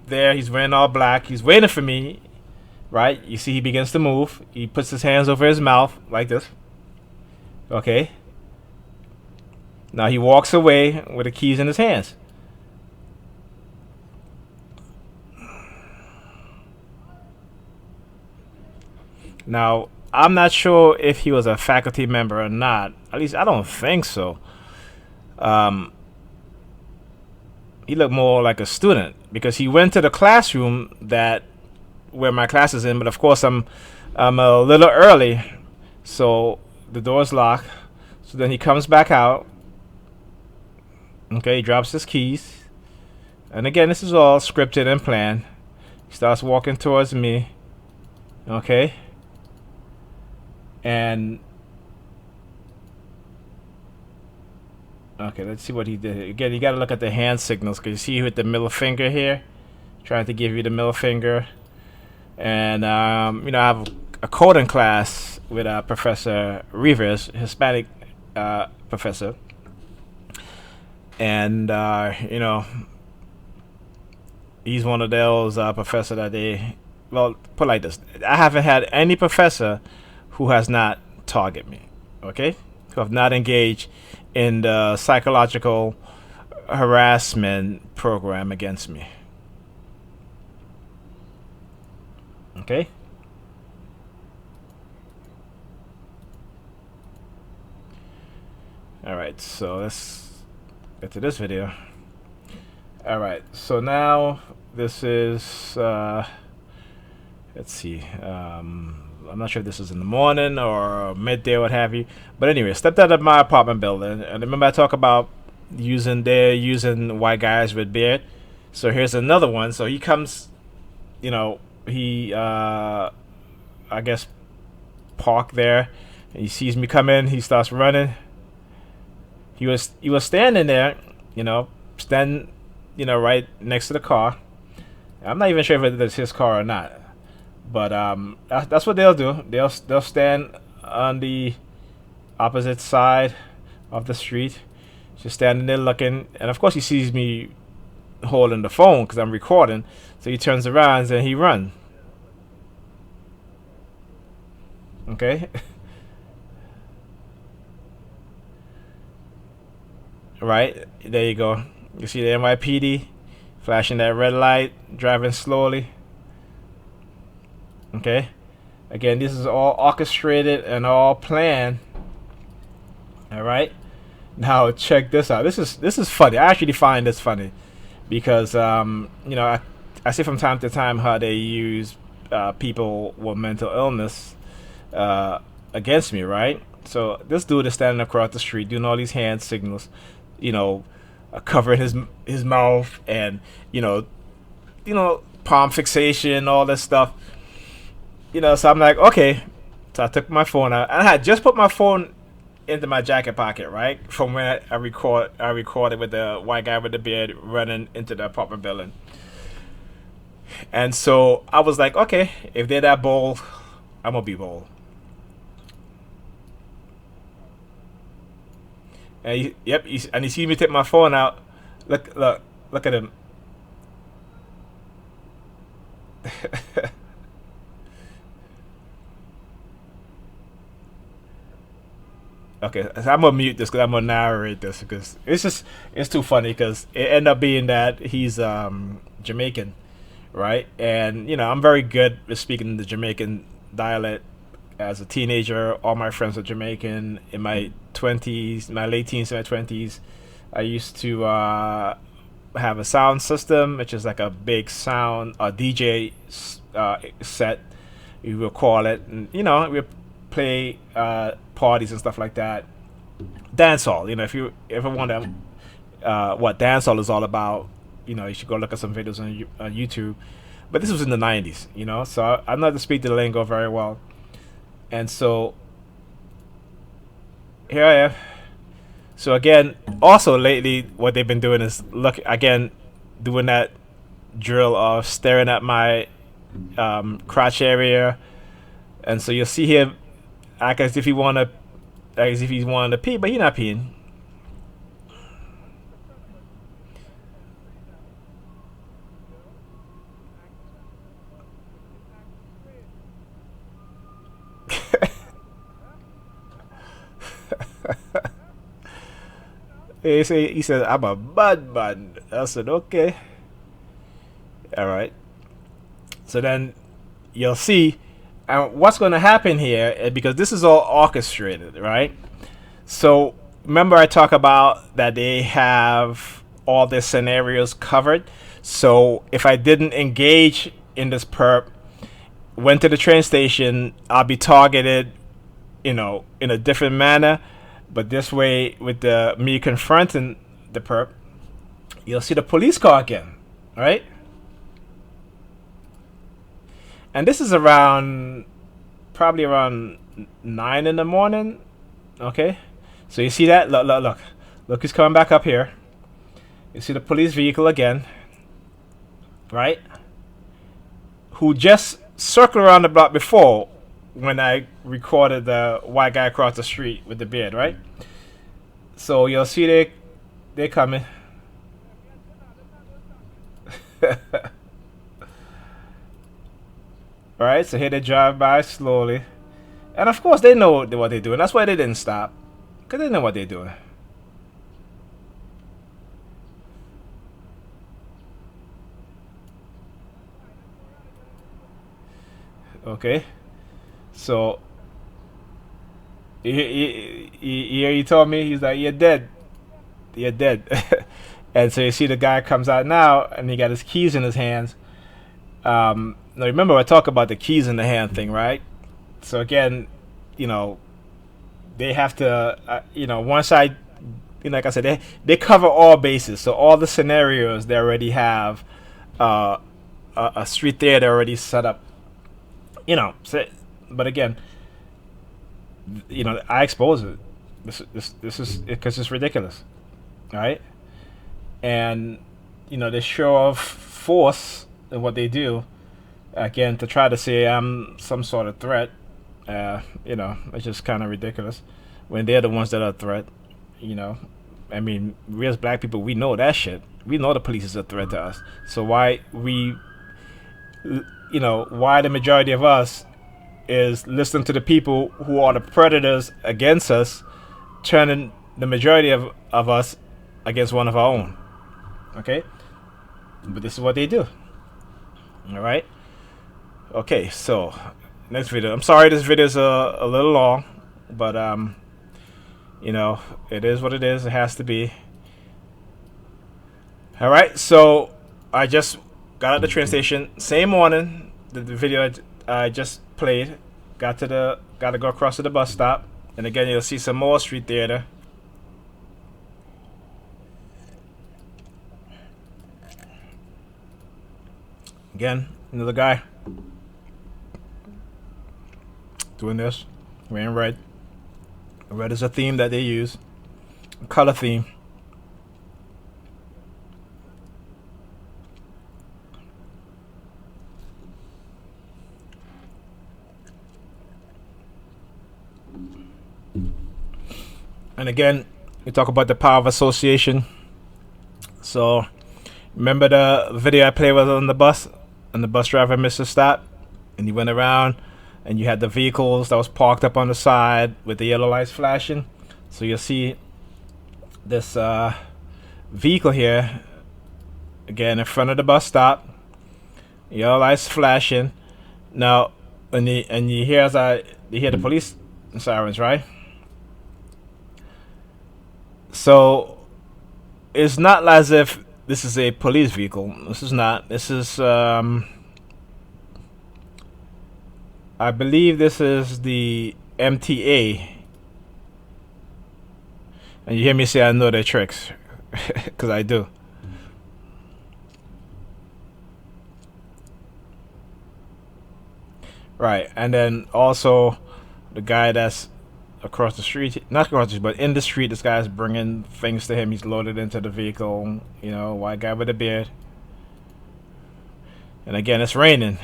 there. He's wearing all black. He's waiting for me, right? You see he begins to move. He puts his hands over his mouth like this. Okay. Now he walks away with the keys in his hands. Now, I'm not sure if he was a faculty member or not. At least I don't think so. He looked more like a student because he went to the classroom that where my class is in. But of course, I'm a little early, so the door's locked. So then he comes back out. Okay, he drops his keys, and again, this is all scripted and planned. He starts walking towards me. Okay. And okay, let's see what he did. Again, you got to look at the hand signals because you see he hit the middle finger here, trying to give you the middle finger. And I have a coding class with Professor Rivers, Hispanic professor, and he's one of those professor that put like this. I haven't had any professor who has not targeted me, okay? Who have not engaged in the psychological harassment program against me. Okay? Alright, so let's get to this video. Alright, so now this is, let's see, I'm not sure if this is in the morning or midday or what have you. But anyway, I stepped out of my apartment building. And remember I talk about using white guys with beard. So here's another one. So he comes, he, I guess, parked there. And he sees me come in. He starts running. He was standing there, standing, right next to the car. I'm not even sure if it's his car or not. But that's what they'll do. They'll stand on the opposite side of the street, just standing there looking. And of course, he sees me holding the phone because I'm recording. So he turns around and he runs. Okay. Right there you go. You see the NYPD flashing that red light, driving slowly. Okay, again, this is all orchestrated and all planned. All right, now check this out. This is funny. I actually find this funny because I see from time to time how they use people with mental illness against me, right? So this dude is standing across the street doing all these hand signals, covering his mouth and palm fixation, all this stuff. So I'm like, okay. So I took my phone out, and I had just put my phone into my jacket pocket, right? From when I recorded with the white guy with the beard running into the apartment building. And so I was like, okay, if they're that bold, I'm gonna be bold. And and he sees me take my phone out. Look at him. Okay, so I'm gonna mute this because I'm gonna narrate this because it's too funny because it ended up being that he's Jamaican, right? And I'm very good at speaking the Jamaican dialect as a teenager. All my friends are Jamaican. In my 20s, my late teens, and my 20s, I used to have a sound system, which is like a big sound a DJ set. We will call it, and we play parties and stuff like that. Dancehall, if you ever wonder what dancehall is all about, you should go look at some videos on YouTube. But this was in the '90s, so I'm not to speak the lingo very well, and so here I am. So again, also lately, what they've been doing is look again, doing that drill of staring at my crotch area, and so you'll see him act as if he's wanting to pee, but he's not peeing. He said, I'm a bad man. I said, okay. All right. So then you'll see what's going to happen here, because this is all orchestrated, right? So remember I talk about that they have all their scenarios covered. So if I didn't engage in this perp, went to the train station, I'll be targeted, in a different manner. But this way, with the me confronting the perp, you'll see the police car again, right? And this is probably around 9 in the morning. Okay, so you see that? Look, he's coming back up here. You see the police vehicle again, right? Who just circled around the block before when I recorded the white guy across the street with the beard, right? So you'll see they coming. Right, so here they drive by slowly. And of course they know what they're doing. That's why they didn't stop. Because they know what they're doing. Okay. So he told me, he's like, you're dead. You're dead. And so you see the guy comes out now and he got his keys in his hands. Now remember I talk about the keys in the hand thing, right? So again, they have to, once like I said, they cover all bases. So all the scenarios they already have a street theater already set up. So, but again, I expose it. This is because it's ridiculous, right? And they show off force in what they do, again, to try to say I'm some sort of threat. It's just kind of ridiculous when they're the ones that are a threat. I mean, we as black people, we know that shit. We know the police is a threat to us. So why why the majority of us is listening to the people who are the predators against us, turning the majority of us against one of our own. Okay? But this is what they do. Alright? Okay, so next video. I'm sorry this video is a little long, but it is what it is. It has to be. Alright, so I just got at the train station. Same morning, the video I just played. Got to go across to the bus stop. And again, you'll see some more street theater. Again, another guy doing this, wearing red. Red is a theme that they use, a color theme. And again, we talk about the power of association. So remember the video I played was on the bus, and the bus driver missed a stop, and he went around, and you had the vehicles that was parked up on the side with the yellow lights flashing. So you'll see this vehicle here, again in front of the bus stop, yellow lights flashing. Now, and you hear you hear the police sirens, right? So it's not as if this is a police vehicle. This is not. This is I believe this is the MTA. And you hear me say I know their tricks, because I do. Right, and then also the guy that's across the street, not across the street, but in the street, this guy's bringing things to him. He's loaded into the vehicle. You know, white guy with a beard. And again, it's raining.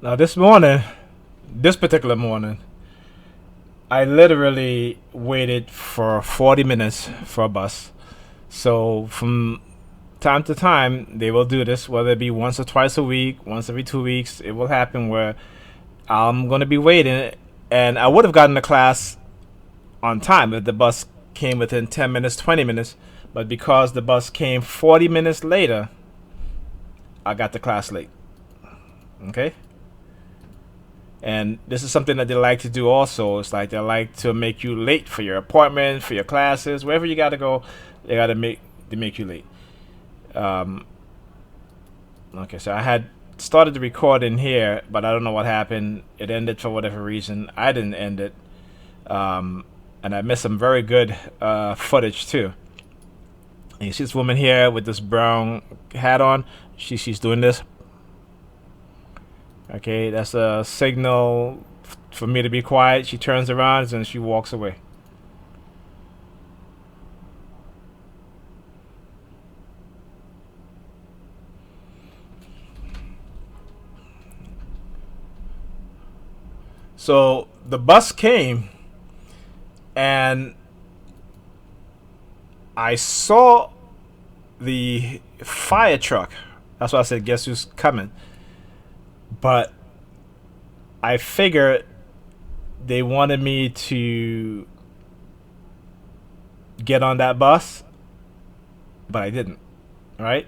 Now this particular morning, I literally waited for 40 minutes for a bus. So from time to time, they will do this, whether it be once or twice a week, once every 2 weeks. It will happen where I'm going to be waiting, and I would have gotten the class on time if the bus came within 10 minutes, 20 minutes. But because the bus came 40 minutes later, I got the class late. Okay? And this is something that they like to do also. It's like they like to make you late for your appointment, for your classes, wherever you got to go. They make you late. Um, okay, so I had started the recording here, but I don't know what happened. It ended for whatever reason. I didn't end it, and I missed some very good footage too. And you see this woman here with this brown hat on. She's doing this. Okay, that's a signal for me to be quiet. She turns around and she walks away. So the bus came, and I saw the fire truck. That's why I said, guess who's coming? But I figured they wanted me to get on that bus, but I didn't. Right?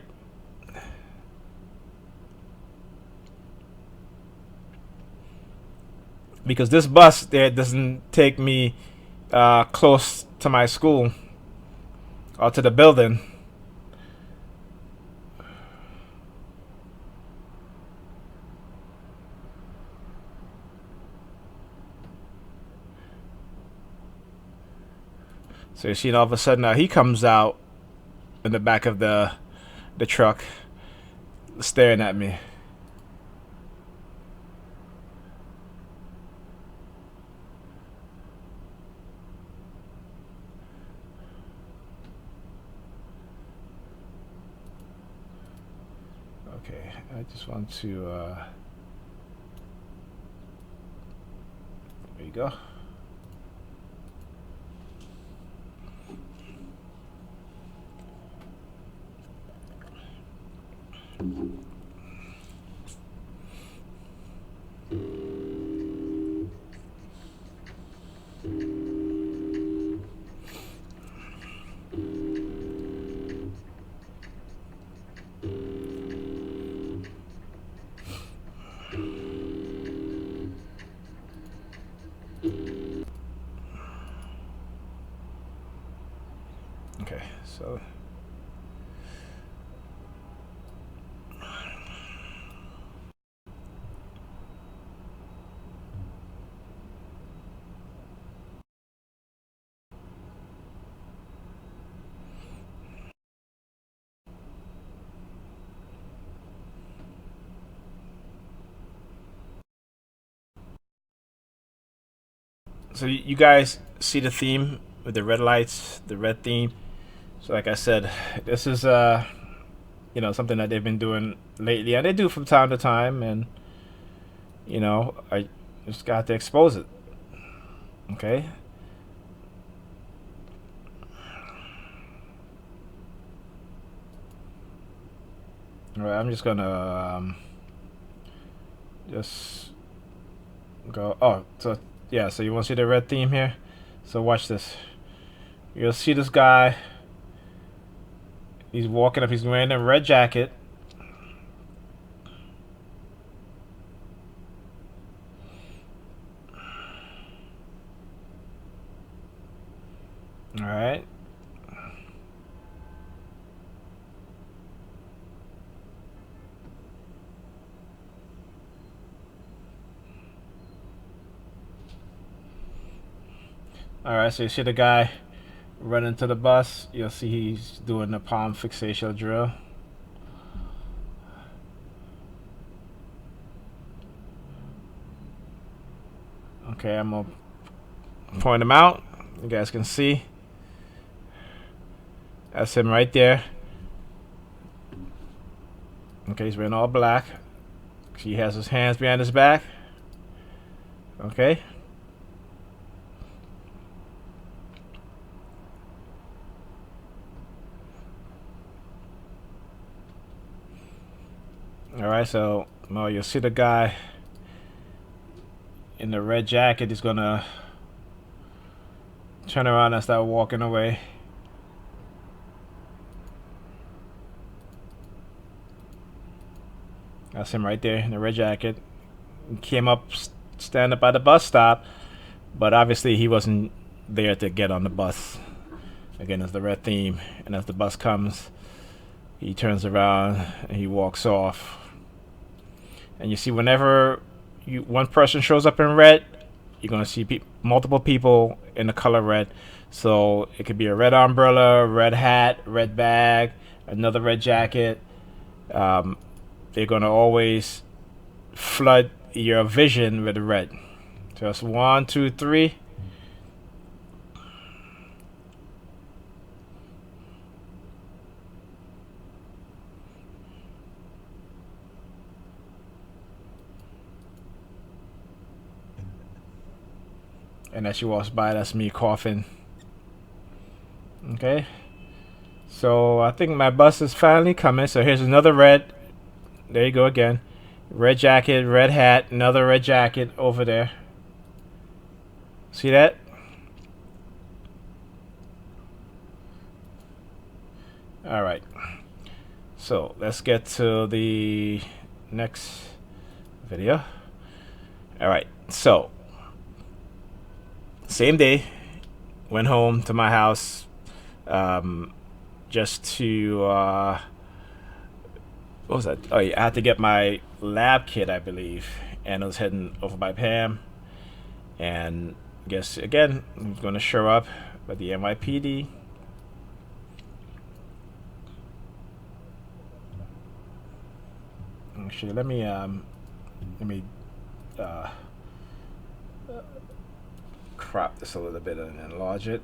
Because this bus there doesn't take me close to my school or to the building. So you see, all of a sudden, he comes out in the back of the truck, staring at me. Okay, I just want to. There you go. Okay, so you guys see the theme with the red lights, the red theme. So like I said, this is something that they've been doing lately, and they do from time to time, and I just got to expose it. Okay. All right, I'm just gonna just go. Oh, so yeah, so you want to see the red theme here? So watch this. You'll see this guy. He's walking up. He's wearing a red jacket. All right. All right. So you see the guy running to the bus. You'll see he's doing the palm fixation drill. Okay, I'm gonna point him out. You guys can see. That's him right there. Okay, he's wearing all black. He has his hands behind his back. Okay. Alright, so well, you'll see the guy in the red jacket is gonna turn around and start walking away. That's him right there in the red jacket. He came up, stand up by the bus stop, but obviously he wasn't there to get on the bus. Again, it's the red theme, and as the bus comes, he turns around and he walks off. And you see, whenever one person shows up in red, you're gonna see multiple people in the color red. So it could be a red umbrella, red hat, red bag, another red jacket. They're gonna always flood your vision with red. So that's 1, 2, 3. And as she walks by, that's me coughing. Okay. So I think my bus is finally coming. So here's another red. There you go again. Red jacket, red hat, another red jacket over there. See that? Alright. So let's get to the next video. Alright, so same day, went home to my house just to what was that? Oh yeah, I had to get my lab kit, I believe, and I was heading over by Pam, and I guess again I'm going to show up by the NYPD. Actually, let me crop this a little bit and enlarge it.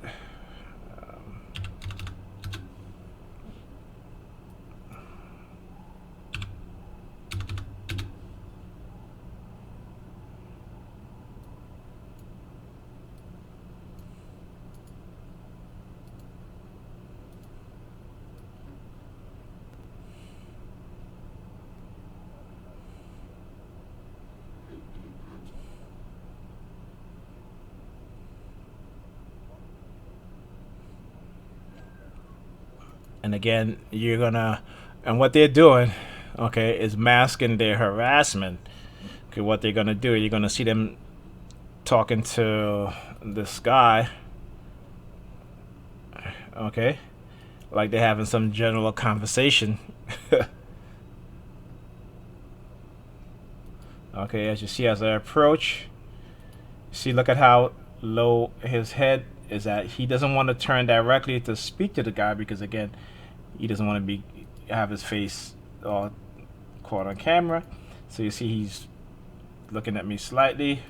And again, you're gonna, and what they're doing, okay, is masking their harassment. Okay, what they're gonna do, you're gonna see them talking to this guy, okay, like they're having some general conversation. Okay, as you see, as I approach, see, look at how low his head is at. He doesn't want to turn directly to speak to the guy because again, he doesn't want to have his face all caught on camera. So you see he's looking at me slightly.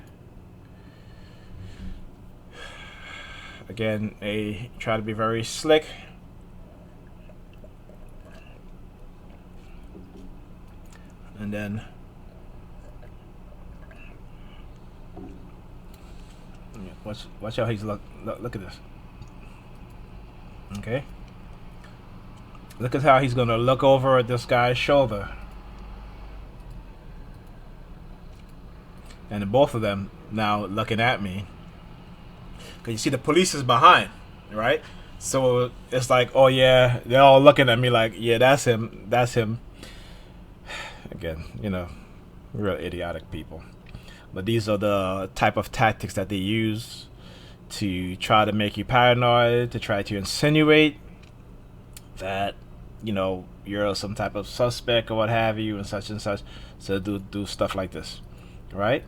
Again, they try to be very slick. And then watch how he's look at this. Okay. Look at how he's gonna look over at this guy's shoulder. And both of them now looking at me. Cause you see the police is behind, right? So it's like, oh yeah, they're all looking at me like, yeah, that's him, that's him. Again, you know, real idiotic people. But these are the type of tactics that they use to try to make you paranoid, to try to insinuate that, you know, you're some type of suspect or what have you, and such. So do stuff like this, right?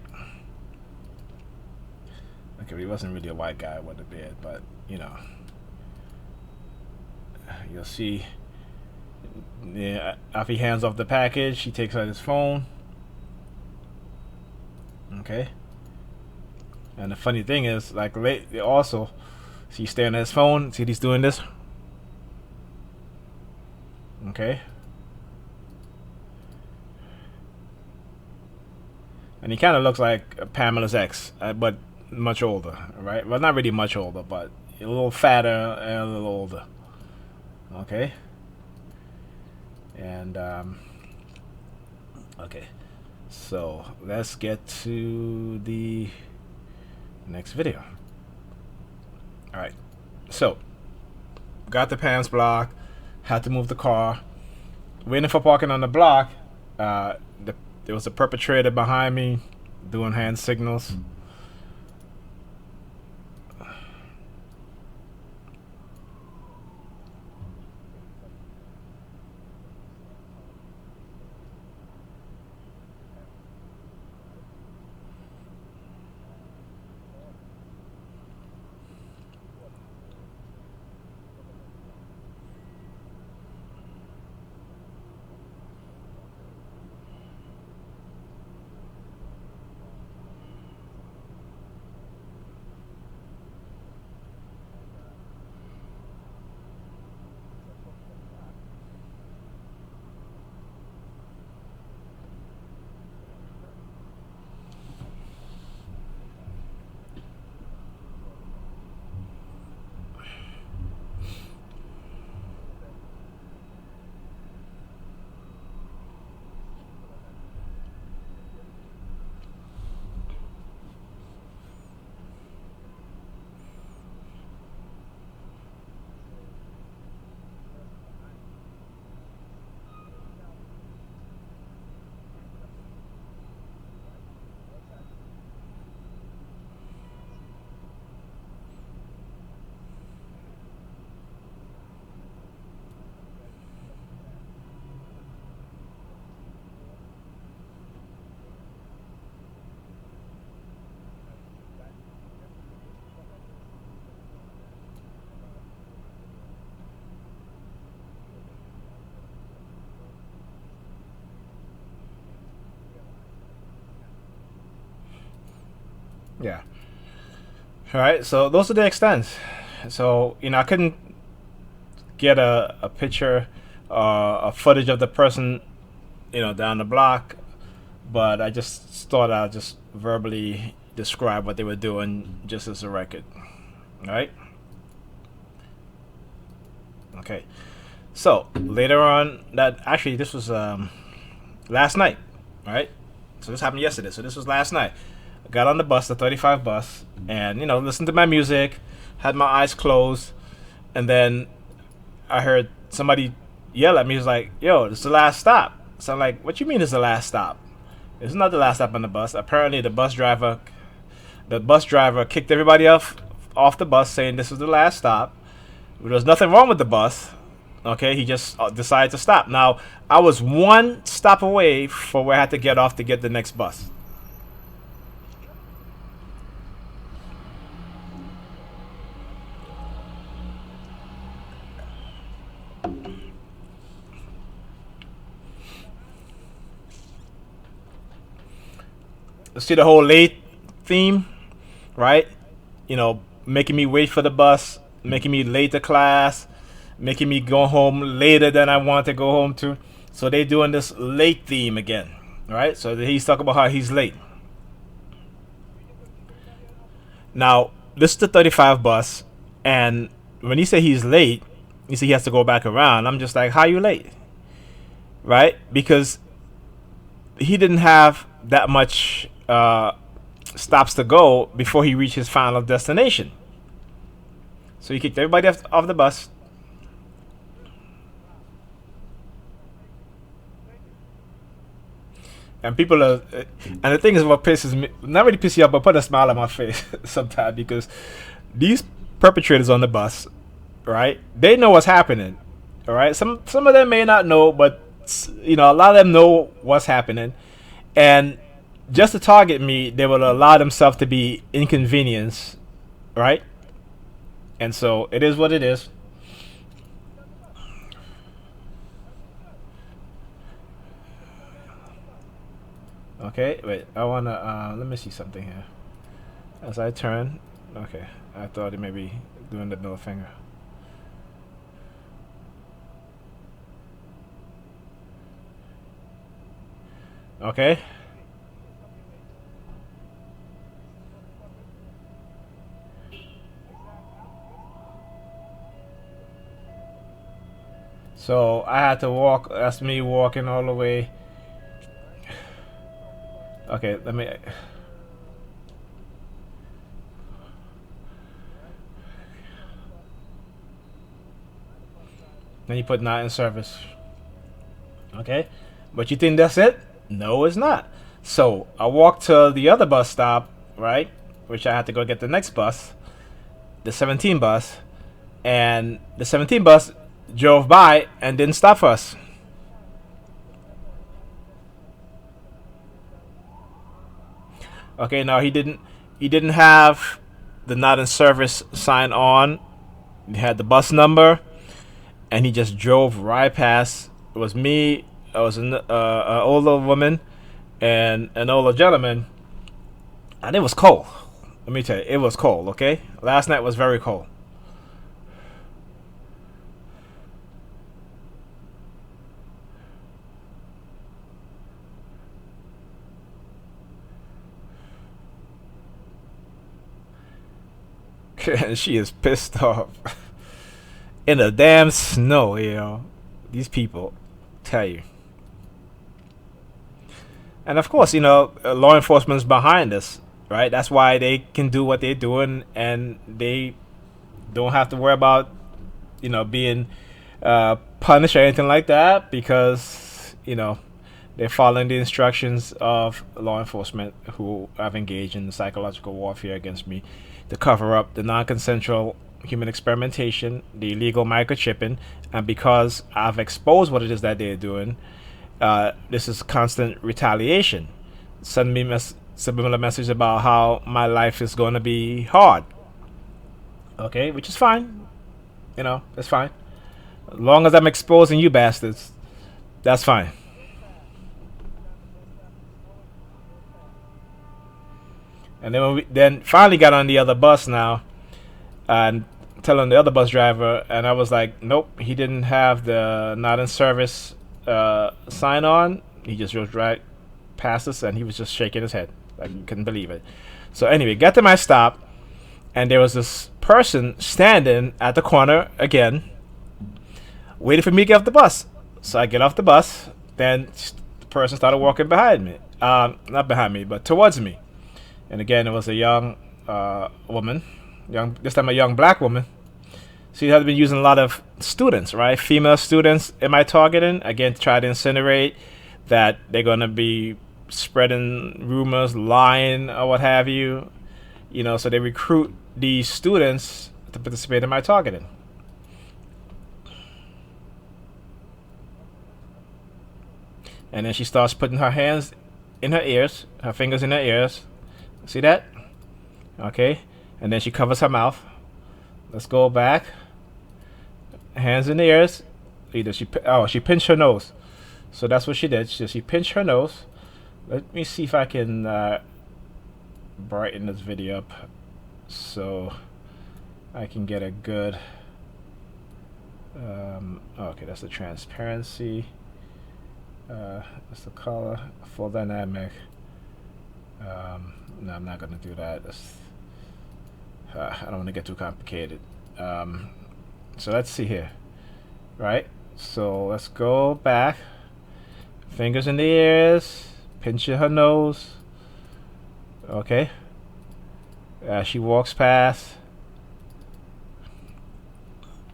Okay, he wasn't really a white guy with a beard, but you know, you'll see. Yeah, after he hands off the package, he takes out his phone. Okay. And the funny thing is, like, also, see, he's staring at his phone. See, he's doing this. Okay. And he kind of looks like Pamela's ex, but much older, right? Well, not really much older, but a little fatter and a little older. Okay. And okay, so let's get to the next video. All right, so got the pants block, had to move the car, waiting for parking on the block. There was a perpetrator behind me doing hand signals. Yeah. All right. So those are the extents. So you know, I couldn't get a picture, a footage of the person, you know, down the block, but I just thought I'd just verbally describe what they were doing, just as a record. All right. Okay. So later on, that actually this was last night, right? So this happened yesterday. So this was last night. I got on the bus, the 35 bus, and you know, listened to my music, had my eyes closed, and then I heard somebody yell at me. He was like, "Yo, this is the last stop." So I'm like, "What you mean it's the last stop? It's not the last stop on the bus." Apparently, the bus driver kicked everybody off the bus, saying this was the last stop. There was nothing wrong with the bus. Okay, he just decided to stop. Now, I was one stop away from where I had to get off to get the next bus. See the whole late theme, right? You know, making me wait for the bus, making me late to class, making me go home later than I want to go home to. So they doing this late theme again, right? So he's talking about how he's late. Now, this is the 35 bus, and when he say he's late, he say he has to go back around. I'm just like, how you late, right? Because he didn't have that much stops to go before he reached his final destination. So he kicked everybody off the bus. And people are, and the thing is, what pisses me, not really piss you off, but put a smile on my face sometimes, because these perpetrators on the bus, right? They know what's happening, all right. Some of them may not know, but a lot of them know what's happening, and just to target me, they will allow themselves to be inconvenienced, right? And so it is what it is. Okay, wait. I wanna let me see something here. As I turn, okay. I thought it may be doing the middle finger. Okay. So I had to walk. That's me walking all the way. Okay, let me. Then you put not in service. Okay, but you think that's it? No, it's not. So I walked to the other bus stop, right? Which I had to go get the next bus, the 17 bus, and the 17 bus drove by and didn't stop for us. Okay, now he didn't. He didn't have the not in service sign on. He had the bus number, and he just drove right past. It was me. I was an older woman and an older gentleman, and it was cold. Let me tell you, it was cold. Okay, last night was very cold. And she is pissed off in the damn snow. These people tell you. And of course, law enforcement's behind us, right? That's why they can do what they're doing, and they don't have to worry about, being punished or anything like that, because they're following the instructions of law enforcement, who have engaged in psychological warfare against me to cover up the non-consensual human experimentation, the illegal microchipping, and because I've exposed what it is that they're doing, this is constant retaliation. Send me subliminal message about how my life is going to be hard. Okay, which is fine. It's fine. As long as I'm exposing you bastards, that's fine. And then then finally got on the other bus now, and telling the other bus driver, and I was like, nope, he didn't have the not in service sign on. He just drove right past us, and he was just shaking his head like he couldn't believe it. So anyway, got to my stop, and there was this person standing at the corner again, waiting for me to get off the bus. So I get off the bus, then the person started walking behind me. Not behind me, but towards me. And again, it was a young woman, this time a young black woman. She had been using a lot of students, right? Female students in my targeting, again, to try to incinerate that they're going to be spreading rumors, lying, or what have you. So they recruit these students to participate in my targeting. And then she starts putting her hands in her ears, her fingers in her ears. See that? Okay. And then she covers her mouth. Let's go back. Hands in the ears. She pinched her nose. So that's what she did. She pinched her nose. Let me see if I can brighten this video up so I can get a good. Okay, that's the transparency. That's the color, full dynamic. No, I'm not gonna do that. I don't want to get too complicated. So let's see here, right? So let's go back. Fingers in the ears, pinching her nose. Okay. As she walks past.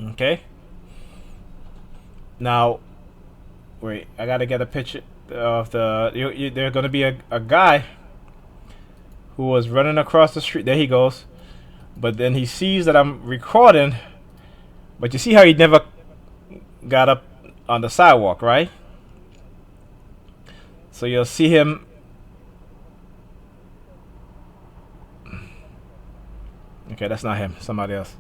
Okay. Now, wait. I gotta get a picture of the. There's gonna be a guy who was running across the street. There he goes. But then he sees that I'm recording. But you see how he never got up on the sidewalk, right? So you'll see him. Okay, that's not him. Somebody else.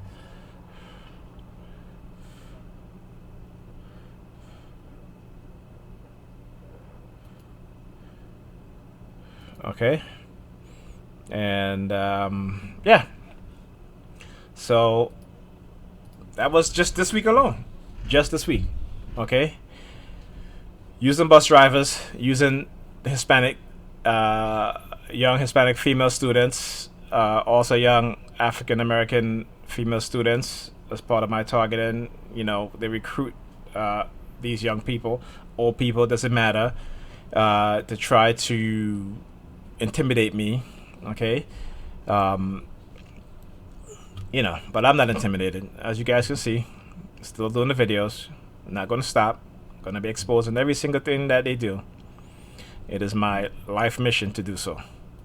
Okay. And yeah. So that was just this week alone. Just this week. Okay. Using bus drivers, using Hispanic, young Hispanic female students, also young African American female students as part of my targeting. You know, they recruit these young people, old people, doesn't matter, to try to intimidate me. Okay. You know, but I'm not intimidated. As you guys can see, still doing the videos. I'm not going to stop. Going to be exposing every single thing that they do. It is my life mission to do so.